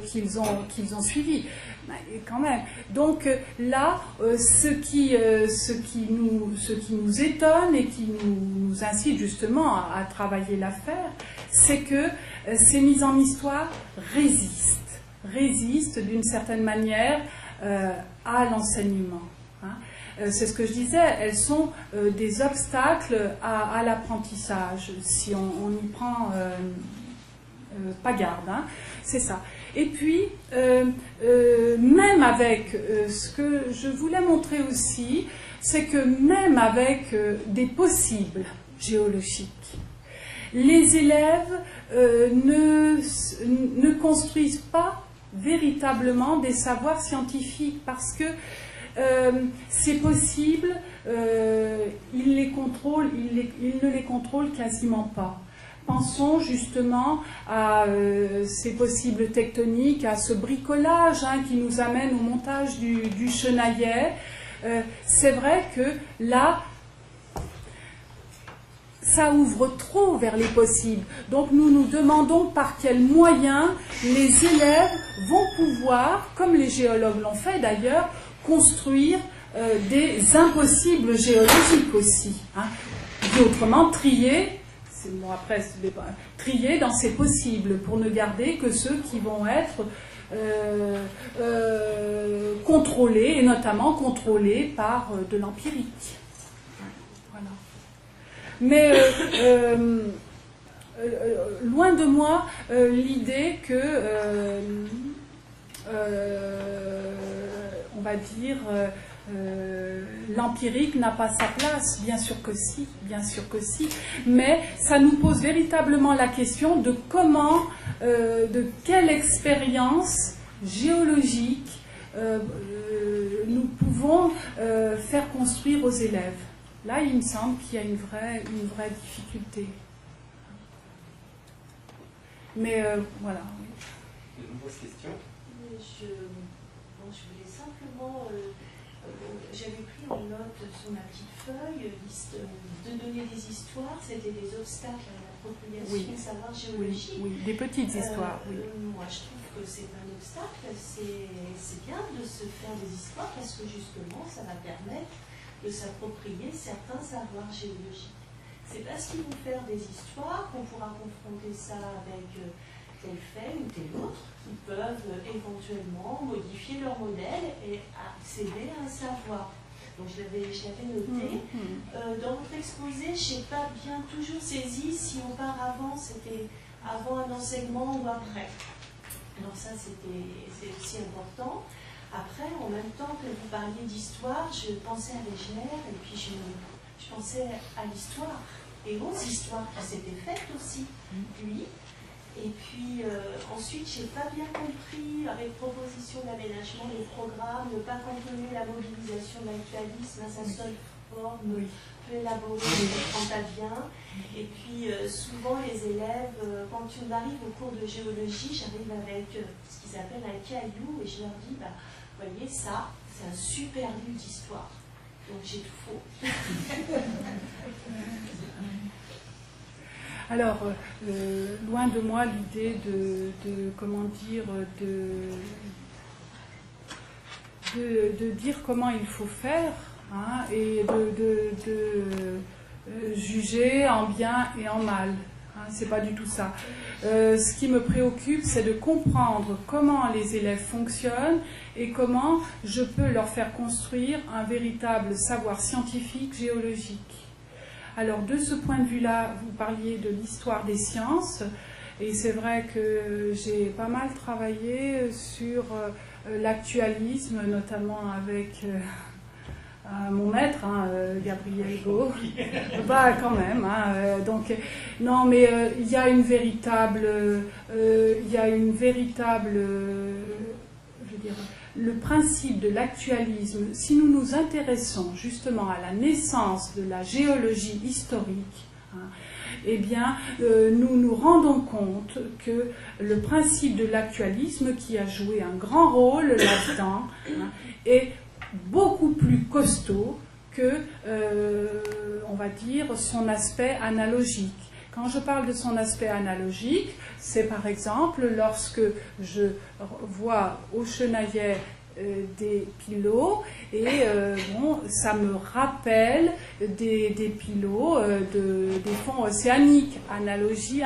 qu'ils ont suivi. Mais quand même. Donc là, ce qui nous étonne et qui nous incite justement à travailler l'affaire, c'est que ces mises en histoire résistent d'une certaine manière à l'enseignement. Hein. C'est ce que je disais, elles sont des obstacles à l'apprentissage, si on n'y prend pas garde, hein, c'est ça. Et puis, même avec ce que je voulais montrer aussi, c'est que même avec des possibles géologiques, les élèves ne construisent pas véritablement des savoirs scientifiques, parce que c'est possible, ils ne les contrôlent quasiment pas. Pensons justement à ces possibles tectoniques, à ce bricolage, hein, qui nous amène au montage du Chenaillet. C'est vrai que là, ça ouvre trop vers les possibles. Donc nous nous demandons par quels moyens les élèves vont pouvoir, comme les géologues l'ont fait d'ailleurs, construire des impossibles géologiques aussi. Hein. Et autrement, trier dans ces possibles, pour ne garder que ceux qui vont être contrôlés, et notamment contrôlés par de l'empirique. Voilà. Mais loin de moi l'idée que on va dire l'empirique n'a pas sa place. Bien sûr que si, mais ça nous pose véritablement la question de comment, de quelle expérience géologique nous pouvons faire construire aux élèves. Là, il me semble qu'il y a une vraie difficulté. Mais voilà. De nombreuses questions. Je voulais simplement, j'avais pris en note sur ma petite feuille, de donner des histoires, c'était des obstacles à l'appropriation du savoir géologique. Oui, des petites histoires. Oui. Moi, je trouve que c'est un obstacle, c'est bien de se faire des histoires, parce que justement, ça va permettre de s'approprier certains savoirs géologiques. C'est parce qu'ils vont faire des histoires qu'on pourra confronter ça avec tel fait ou tel autre, qui peuvent éventuellement modifier leur modèle et accéder à un savoir. Donc je l'avais noté. Dans votre exposé, je n'ai pas bien toujours saisi si auparavant c'était avant un enseignement ou après. Alors ça c'est aussi important. Après, en même temps que vous parliez d'histoire, je pensais à Wegener et puis je pensais à l'histoire et aux histoires qui s'étaient faites aussi, lui. Et puis ensuite, je n'ai pas bien compris, avec proposition d'aménagement des programmes, ne pas contenir la mobilisation de l'actualisme à sa seule forme, peu élaborée, frontalienne. Et puis souvent, les élèves, quand on arrive au cours de géologie, j'arrive avec ce qu'ils appellent un caillou et je leur dis, bah, voyez, ça, c'est un super livre d'histoire. Donc j'ai tout faux. Alors, loin de moi l'idée comment dire, de dire comment il faut faire, hein, et de juger en bien et en mal. Hein, c'est pas du tout ça. Ce qui me préoccupe, c'est de comprendre comment les élèves fonctionnent et comment je peux leur faire construire un véritable savoir scientifique, géologique. Alors, de ce point de vue-là, vous parliez de l'histoire des sciences, et c'est vrai que j'ai pas mal travaillé sur l'actualisme, notamment avec mon maître, hein, Gabriel Gau. Bah, quand même. Hein, donc, non, mais il y a une véritable, je veux dire, le principe de l'actualisme. Si nous nous intéressons justement à la naissance de la géologie historique, hein, eh bien, nous nous rendons compte que le principe de l'actualisme, qui a joué un grand rôle là-dedans, hein, est beaucoup plus costaud que, on va dire, son aspect analogique. Quand je parle de son aspect analogique, c'est par exemple lorsque je vois au Chenaillet des pilots et bon, ça me rappelle des pilots des fonds océaniques, analogie.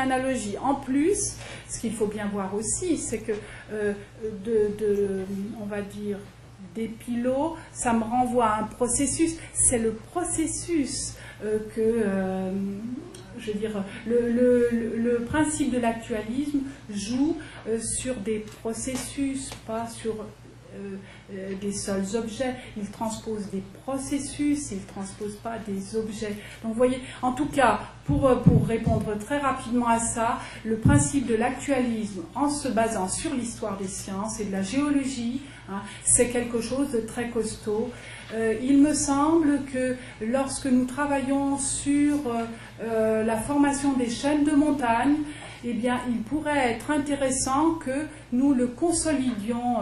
En plus, ce qu'il faut bien voir aussi, c'est que on va dire, des pilots, ça me renvoie à un processus. C'est le processus je veux dire, le principe de l'actualisme joue sur des processus, pas sur des seuls objets. Il transpose des processus, il ne transpose pas des objets. Donc vous voyez, en tout cas, pour répondre très rapidement à ça, le principe de l'actualisme, en se basant sur l'histoire des sciences et de la géologie, hein, c'est quelque chose de très costaud. Il me semble que lorsque nous travaillons sur la formation des chaînes de montagne, eh bien, il pourrait être intéressant que nous le consolidions,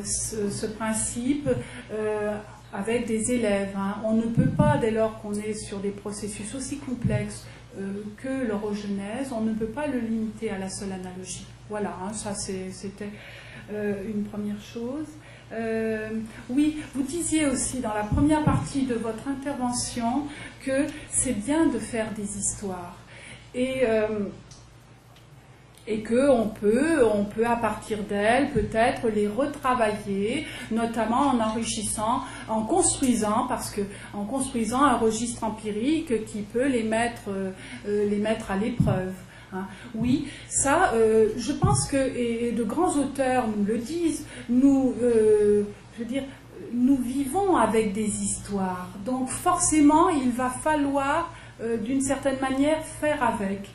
ce principe, avec des élèves. Hein. On ne peut pas, dès lors qu'on est sur des processus aussi complexes que l'orogenèse, on ne peut pas le limiter à la seule analogie. Voilà, hein, ça c'était une première chose. Oui, vous disiez aussi dans la première partie de votre intervention que c'est bien de faire des histoires et qu'on peut à partir d'elles peut-être les retravailler, notamment en enrichissant, en construisant un registre empirique qui peut les mettre à l'épreuve. Hein. Oui, ça, je pense que, et de grands auteurs nous le disent, je veux dire, nous vivons avec des histoires, donc forcément il va falloir d'une certaine manière faire avec.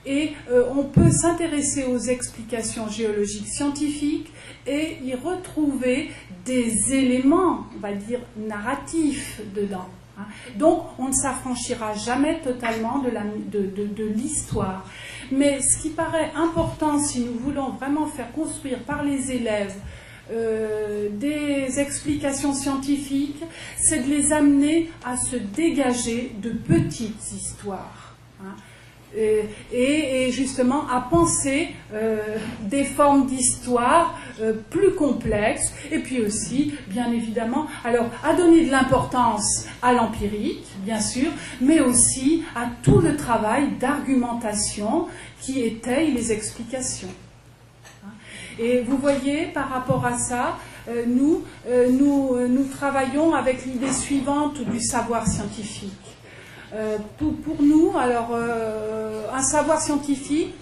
Et on peut s'intéresser aux explications géologiques scientifiques et y retrouver des éléments, on va dire, narratifs dedans. Hein. Donc on ne s'affranchira jamais totalement de l'histoire. Mais ce qui paraît important, si nous voulons vraiment faire construire par les élèves des explications scientifiques, c'est de les amener à se dégager de petites histoires. Hein. Et justement à penser des formes d'histoire plus complexes, et puis aussi, bien évidemment, alors à donner de l'importance à l'empirique, bien sûr, mais aussi à tout le travail d'argumentation qui étaye les explications. Et vous voyez, par rapport à ça, nous travaillons avec l'idée suivante du savoir scientifique. Pour nous, alors, un savoir scientifique,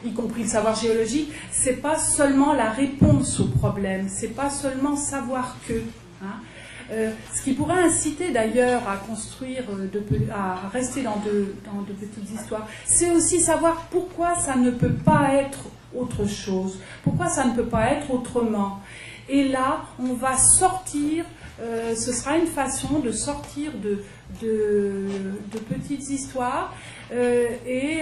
y compris le savoir géologique, c'est pas seulement la réponse au problème, c'est pas seulement savoir que. Hein. Ce qui pourrait inciter d'ailleurs à construire, à rester dans de petites histoires, c'est aussi savoir pourquoi ça ne peut pas être autre chose, pourquoi ça ne peut pas être autrement. Et là, on va sortir, ce sera une façon de sortir de petites histoires et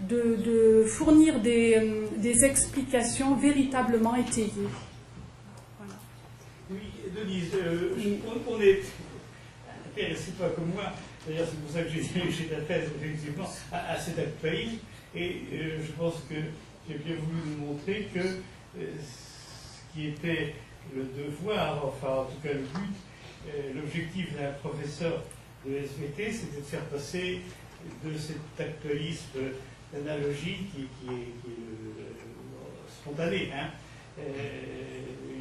de fournir des explications véritablement étayées. Voilà. Oui, Denise, on est intéressé, toi comme moi, d'ailleurs c'est pour ça que j'ai dirigé ta thèse effectivement à cet actualisme, et je pense que j'ai bien voulu nous montrer que ce qui était le devoir, enfin en tout cas le but, l'objectif d'un professeur de SVT, c'était de faire passer de cet actualisme l'analogie qui est spontanée. Hein.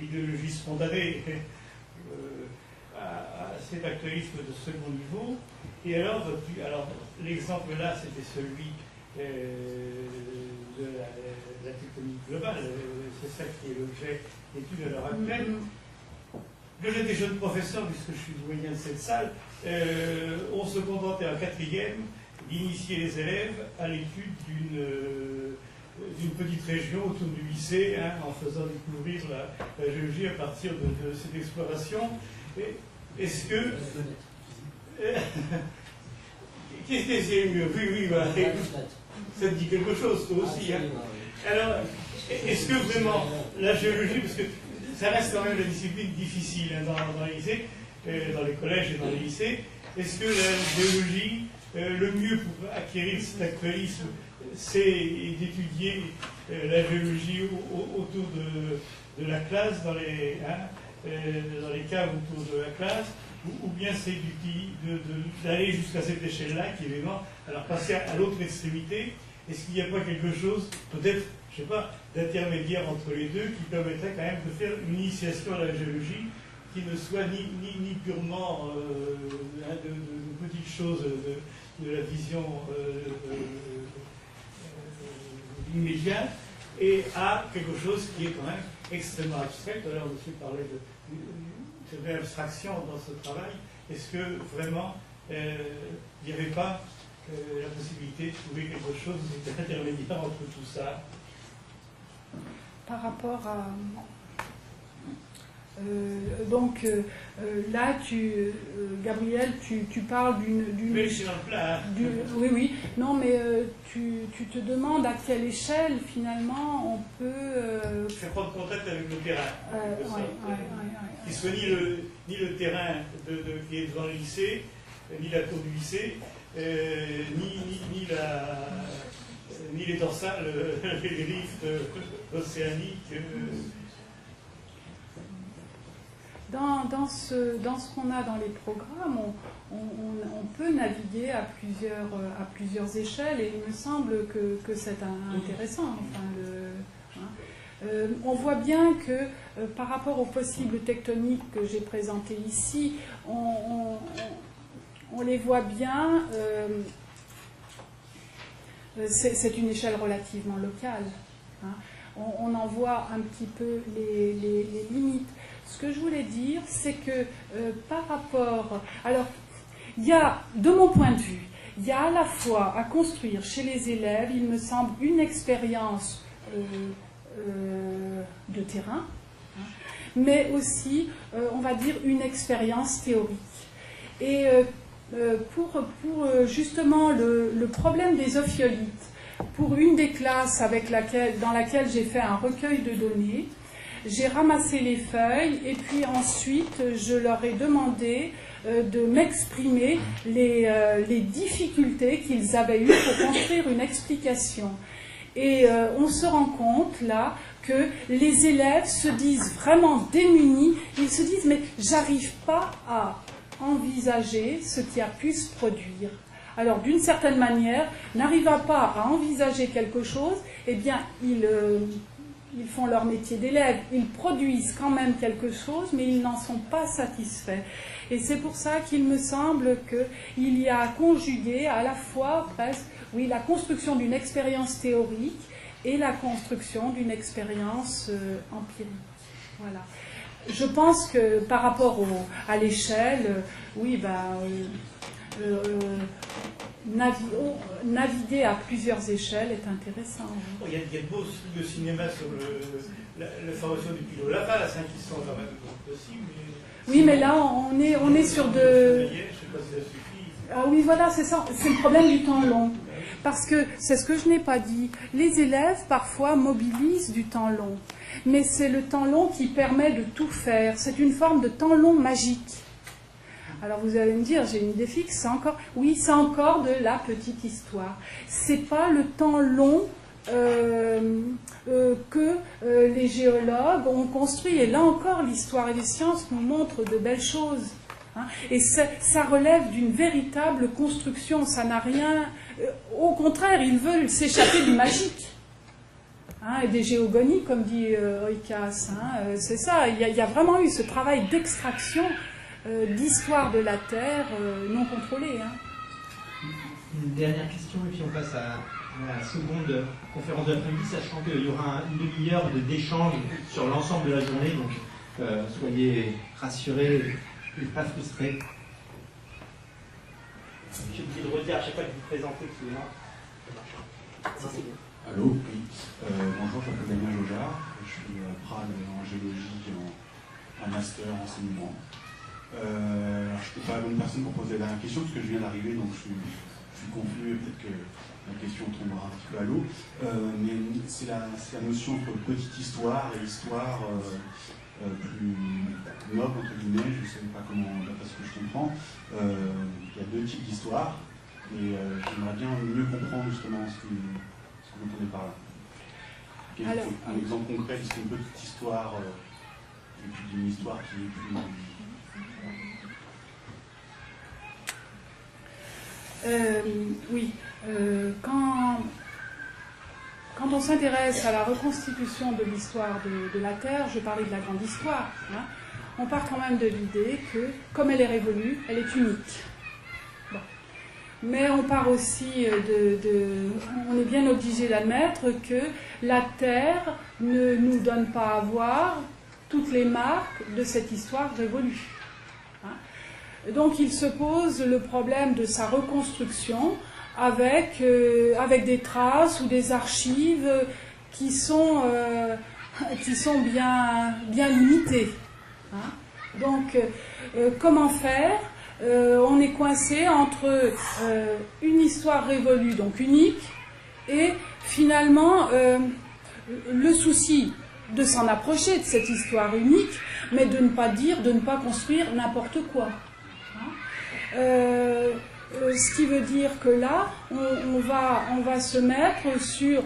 L'idéologie spontanée à cet actualisme de second niveau. Et alors l'exemple là, c'était celui de la tectonique globale. C'est ça qui est l'objet d'études à l'heure actuelle. Quand j'étais jeune professeur, puisque je suis doyen de cette salle, on se contentait en quatrième d'initier les élèves à l'étude d'une petite région autour du lycée, hein, en faisant découvrir la géologie à partir de cette exploration. Est-ce que... Qu'est-ce que c'est mieux? Oui, voilà. Ça te dit quelque chose, toi aussi. Hein. Alors, est-ce que vraiment la géologie, parce que ça reste quand même la discipline difficile hein, dans les lycées, dans les collèges et dans les lycées, est-ce que la géologie, le mieux pour acquérir cet actualisme, c'est d'étudier la géologie autour de la classe, dans les caves autour de la classe, ou bien c'est d'aller jusqu'à cette échelle-là, qui est vraiment, alors passer à l'autre extrémité, est-ce qu'il n'y a pas quelque chose, peut-être, je ne sais pas, d'intermédiaire entre les deux, qui permettrait quand même de faire une initiation à la géologie qui ne soit ni purement de petites choses de la vision immédiate, et à quelque chose qui est quand même extrêmement abstrait. Tout à l'heure, monsieur parlait de vraie abstraction dans ce travail. Est-ce que vraiment il n'y avait pas la possibilité de trouver quelque chose d'intermédiaire entre tout ça? Par rapport à... là, Gabriel, tu parles d'une... Oui, c'est dans le plat. Hein. Oui. Non, mais tu te demandes à quelle échelle, finalement, on peut... faire prendre contact avec le terrain. Qui soit ni le terrain qui est devant le lycée, ni la cour du lycée, ni les dorsales, les rifts océaniques. Dans ce qu'on a dans les programmes, on peut naviguer à plusieurs échelles, et il me semble que c'est intéressant. On voit bien que par rapport aux possibles tectoniques que j'ai présentées ici, on les voit bien. C'est une échelle relativement locale. Hein. On en voit un petit peu les limites. Ce que je voulais dire, c'est que par rapport... Alors, il y a, de mon point de vue, il y a à la fois à construire chez les élèves, il me semble, une expérience de terrain, hein, mais aussi, on va dire, une expérience théorique. Et pour justement le problème des ophiolites, pour une des classes dans laquelle j'ai fait un recueil de données, j'ai ramassé les feuilles et puis ensuite je leur ai demandé de m'exprimer les difficultés qu'ils avaient eues pour construire une explication. Et on se rend compte là que les élèves se disent vraiment démunis, ils se disent mais j'arrive pas à envisager ce qui a pu se produire. Alors d'une certaine manière, n'arrivant pas à envisager quelque chose, eh bien ils font leur métier d'élève, ils produisent quand même quelque chose, mais ils n'en sont pas satisfaits. Et c'est pour ça qu'il me semble qu'il y a à conjuguer à la fois presque, oui, la construction d'une expérience théorique et la construction d'une expérience empirique. Voilà. Je pense que par rapport à l'échelle, oui, naviguer à plusieurs échelles est intéressant. Il y a de beaux trucs de cinéma sur la formation du pilote Laplace, qui sont quand même possibles. Oui, mais là, on est sur de... Je ne sais pas si ça suffit. Ah oui, voilà, c'est ça. C'est le problème du temps long. Parce que, c'est ce que je n'ai pas dit, les élèves, parfois, mobilisent du temps long. Mais c'est le temps long qui permet de tout faire. C'est une forme de temps long magique. Alors vous allez me dire, j'ai une idée fixe, c'est encore... Oui, c'est encore de la petite histoire. C'est pas le temps long que les géologues ont construit. Et là encore, l'histoire et les sciences nous montrent de belles choses. Hein. Et ça relève d'une véritable construction. Ça n'a rien... au contraire, ils veulent s'échapper du magique. Hein, et des géogonies, comme dit Oikos. Hein, c'est ça, il y a vraiment eu ce travail d'extraction d'histoire de la Terre non contrôlée. Hein. Une dernière question, et puis on passe à la seconde conférence de l'après-midi, sachant qu'il y aura une demi-heure d'échange sur l'ensemble de la journée, donc soyez rassurés et pas frustrés. J'ai oublié de redire à chaque fois que vous présentez, excusez-moi. Allô, oui. Bonjour, je m'appelle Damien Jojard, je suis à Prague en géologie en master enseignement. Alors, je ne suis pas la bonne personne pour poser la dernière question parce que je viens d'arriver, donc je suis confus et peut-être que la question tombera un petit peu à l'eau. Mais c'est la notion entre petite histoire et histoire plus noble, entre guillemets, je ne sais pas comment, d'après ce que je comprends. Il y a deux types d'histoires et j'aimerais bien mieux comprendre justement ce que vous entendez par là. Alors, un exemple concret, c'est une petite histoire et puis d'une histoire qui est plus... Oui. Quand on s'intéresse à la reconstitution de l'histoire de la Terre, je parlais de la grande histoire, hein, on part quand même de l'idée que, comme elle est révolue, elle est unique. Bon. Mais on part aussi on est bien obligé d'admettre que la Terre ne nous donne pas à voir toutes les marques de cette histoire révolue. Hein. Donc il se pose le problème de sa reconstruction avec des traces ou des archives qui sont bien limitées. Hein. Donc comment faire ? On est coincé entre une histoire révolue, donc unique, et finalement le souci de s'en approcher de cette histoire unique, mais de ne pas construire n'importe quoi. Hein. Ce qui veut dire que là, on va se mettre sur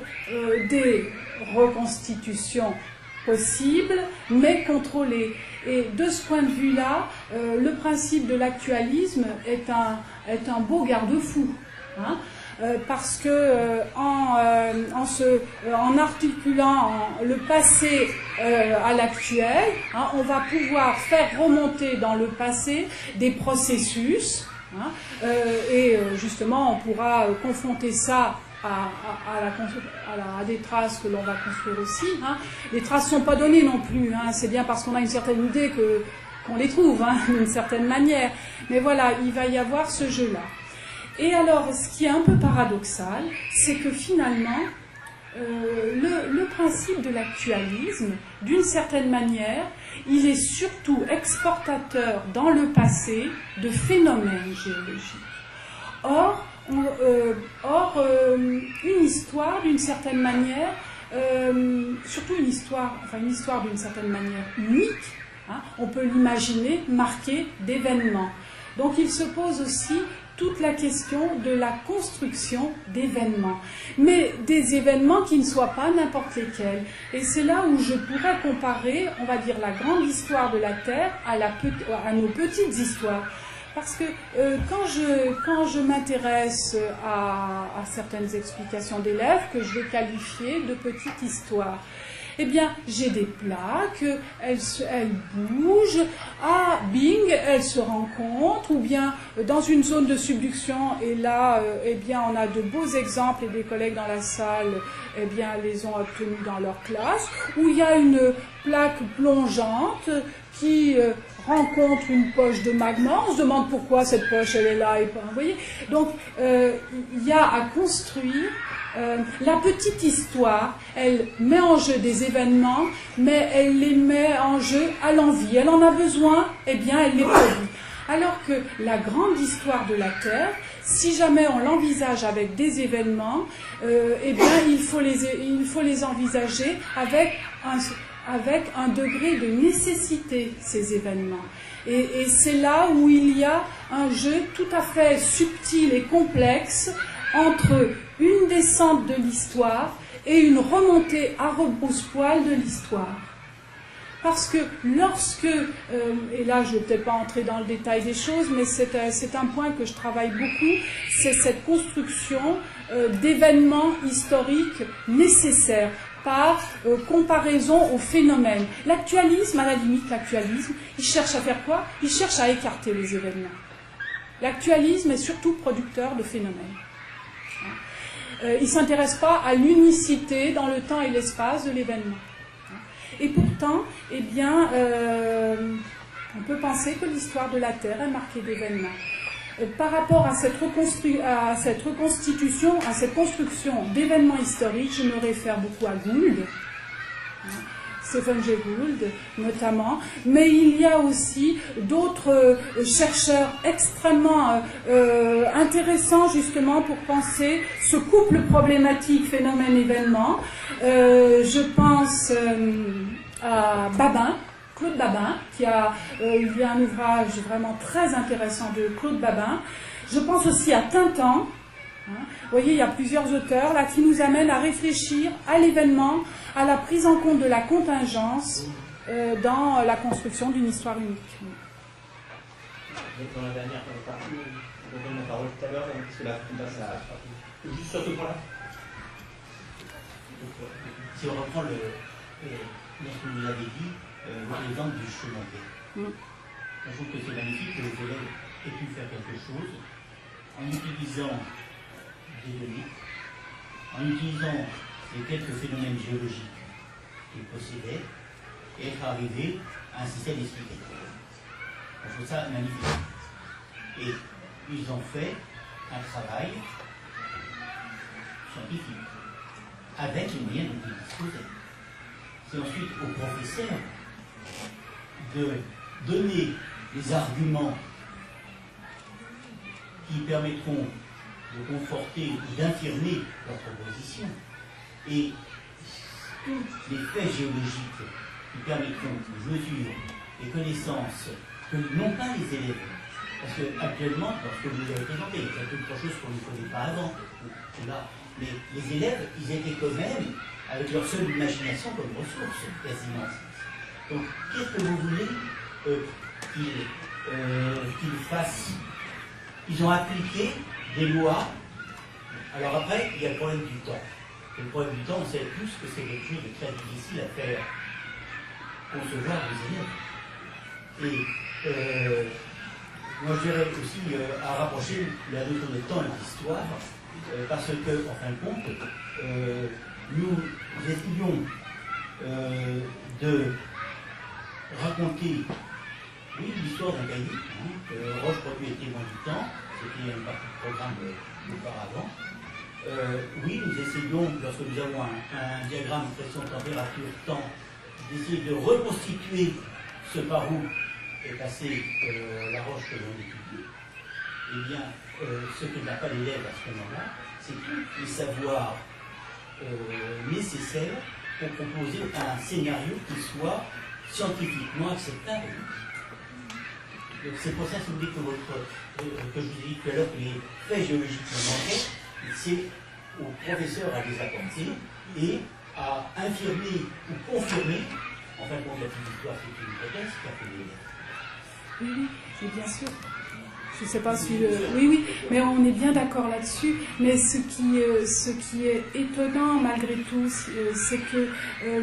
des reconstitutions possibles, mais contrôlées. Et de ce point de vue-là, le principe de l'actualisme est un beau garde-fou. Hein, parce que en articulant le passé à l'actuel, hein, on va pouvoir faire remonter dans le passé des processus. Hein, et justement, on pourra confronter ça à des traces que l'on va construire aussi. Hein. Les traces ne sont pas données non plus. Hein. C'est bien parce qu'on a une certaine idée qu'on les trouve, hein, d'une certaine manière. Mais voilà, il va y avoir ce jeu-là. Et alors, ce qui est un peu paradoxal, c'est que finalement, le principe de l'actualisme, d'une certaine manière, il est surtout exportateur dans le passé de phénomènes géologiques. Or, une histoire, d'une certaine manière, surtout une histoire d'une certaine manière unique, hein, on peut l'imaginer marquée d'événements. Donc il se pose aussi toute la question de la construction d'événements, mais des événements qui ne soient pas n'importe lesquels. Et c'est là où je pourrais comparer, on va dire, la grande histoire de la Terre à nos petites histoires. Parce que quand je m'intéresse à certaines explications d'élèves que je vais qualifier de petites histoires, eh bien, j'ai des plaques, elles bougent, bing, elles se rencontrent, ou bien dans une zone de subduction, et là, eh bien, on a de beaux exemples, et des collègues dans la salle, eh bien, les ont obtenus dans leur classe, où il y a une plaque plongeante qui rencontre une poche de magma, on se demande pourquoi cette poche, elle est là, et pas, vous voyez. Donc, il y a à construire. La petite histoire, elle met en jeu des événements, mais elle les met en jeu à l'envie. Elle en a besoin, eh bien, elle les produit. Alors que la grande histoire de la Terre, si jamais on l'envisage avec des événements, eh bien, il faut les envisager avec un degré de nécessité, ces événements. Et c'est là où il y a un jeu tout à fait subtil et complexe entre une descente de l'histoire et une remontée à rebrousse-poil de l'histoire. Parce que lorsque, et là je ne vais peut-être pas entrer dans le détail des choses, mais c'est un point que je travaille beaucoup, c'est cette construction d'événements historiques nécessaires par comparaison aux phénomènes. L'actualisme, à la limite, il cherche à faire quoi? Il cherche à écarter les événements. L'actualisme est surtout producteur de phénomènes. Il ne s'intéresse pas à l'unicité dans le temps et l'espace de l'événement. Et pourtant, eh bien, on peut penser que l'histoire de la Terre est marquée d'événements. Par rapport à cette reconstitution, à cette construction d'événements historiques, je me réfère beaucoup à Gould, Stephen Jay Gould notamment, mais il y a aussi d'autres chercheurs extrêmement intéressants justement pour penser ce couple problématique phénomène-événement. Je pense à Babin, Claude Babin, il y a un ouvrage vraiment très intéressant de Claude Babin. Je pense aussi à Tintin. Vous voyez, il y a plusieurs auteurs là qui nous amènent à réfléchir à l'événement, à la prise en compte de la contingence dans la construction d'une histoire unique. Dans la dernière partie, je vous donne la parole tout à l'heure, parce que là, on passe à... Juste sur ce point-là. Si on reprend ce que vous avez dit, l'exemple du chemin vert. Je trouve que c'est magnifique que les élèves aient pu faire quelque chose en utilisant des données, en utilisant les quelques phénomènes géologiques qu'ils possédaient et être arrivés à un système explicatif. Je trouve ça magnifique. Et ils ont fait un travail scientifique avec les moyens dont ils disposaient. C'est ensuite aux professeurs de donner les arguments qui permettront de conforter ou d'infirmer leur proposition. Et tous les faits géologiques qui permettront de mesurer les connaissances que n'ont pas les élèves. Parce qu'actuellement, lorsque vous les avez présenté, il y a quelque chose qu'on ne connaît pas avant. Là. Mais les élèves, ils étaient quand même avec leur seule imagination comme ressource, quasiment. Donc, qu'est-ce que vous voulez qu'ils fassent? Ils ont appliqué des lois. Alors après, il y a le problème du temps. Et le problème du temps, on sait tous que c'est quelque chose de très difficile à faire concevoir les élèves. Et moi, je dirais aussi à rapprocher la notion de temps et d'histoire, parce que, en fin de compte, nous essayons de raconter, oui, l'histoire d'un cahier. Roche-Produit était témoin du temps, c'était une partie du programme auparavant. Oui, nous essayons, lorsque nous avons un diagramme pression, température, temps, d'essayer de reconstituer ce par où est passée la roche que l'on étudie. Eh bien, ce que n'a pas l'élève à ce moment-là, c'est tous les savoirs nécessaires pour proposer un scénario qui soit scientifiquement acceptable. Donc c'est pour ça, si vous dites que je vous ai dit tout à l'heure que les faits géologiques me manquaient, c'est aux professeurs à les apporter et à infirmer ou confirmer, en fin de compte, la l'histoire, c'est une hypothèse qui a fait l'élève. Oui, bien sûr. Je ne sais pas si... Oui, mais on est bien d'accord là-dessus. Mais ce qui est étonnant, malgré tout, c'est que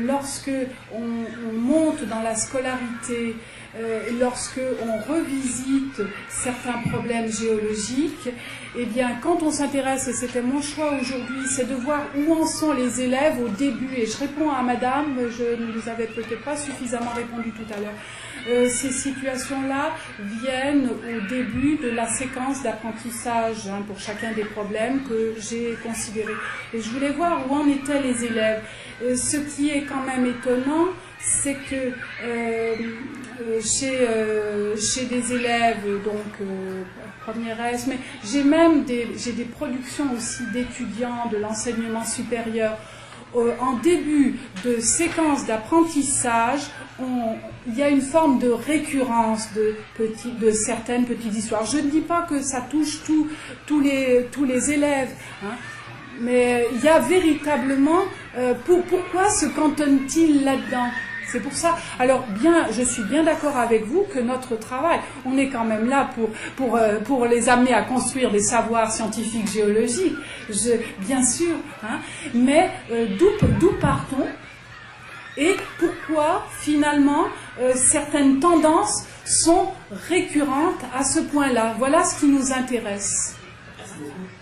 lorsque on monte dans la scolarité, lorsque on revisite certains problèmes géologiques, eh bien, quand on s'intéresse, et c'était mon choix aujourd'hui, c'est de voir où en sont les élèves au début. Et je réponds à madame, je ne vous avais peut-être pas suffisamment répondu tout à l'heure. Ces situations-là viennent au début de la séquence d'apprentissage pour chacun des problèmes que j'ai considérés. Et je voulais voir où en étaient les élèves. Ce qui est quand même étonnant, c'est que chez des élèves, donc première S, mais j'ai des productions aussi d'étudiants de l'enseignement supérieur. En début de séquence d'apprentissage, il y a une forme de récurrence de certaines petites histoires. Je ne dis pas que ça touche tous les élèves, hein, mais il y a véritablement... pourquoi se cantonne-t-il là-dedans? C'est pour ça. Alors, bien, je suis bien d'accord avec vous que notre travail, on est quand même là pour les amener à construire des savoirs scientifiques, géologiques, bien sûr. Hein, mais d'où partons et pourquoi, finalement, certaines tendances sont récurrentes à ce point-là. Voilà ce qui nous intéresse. Merci beaucoup.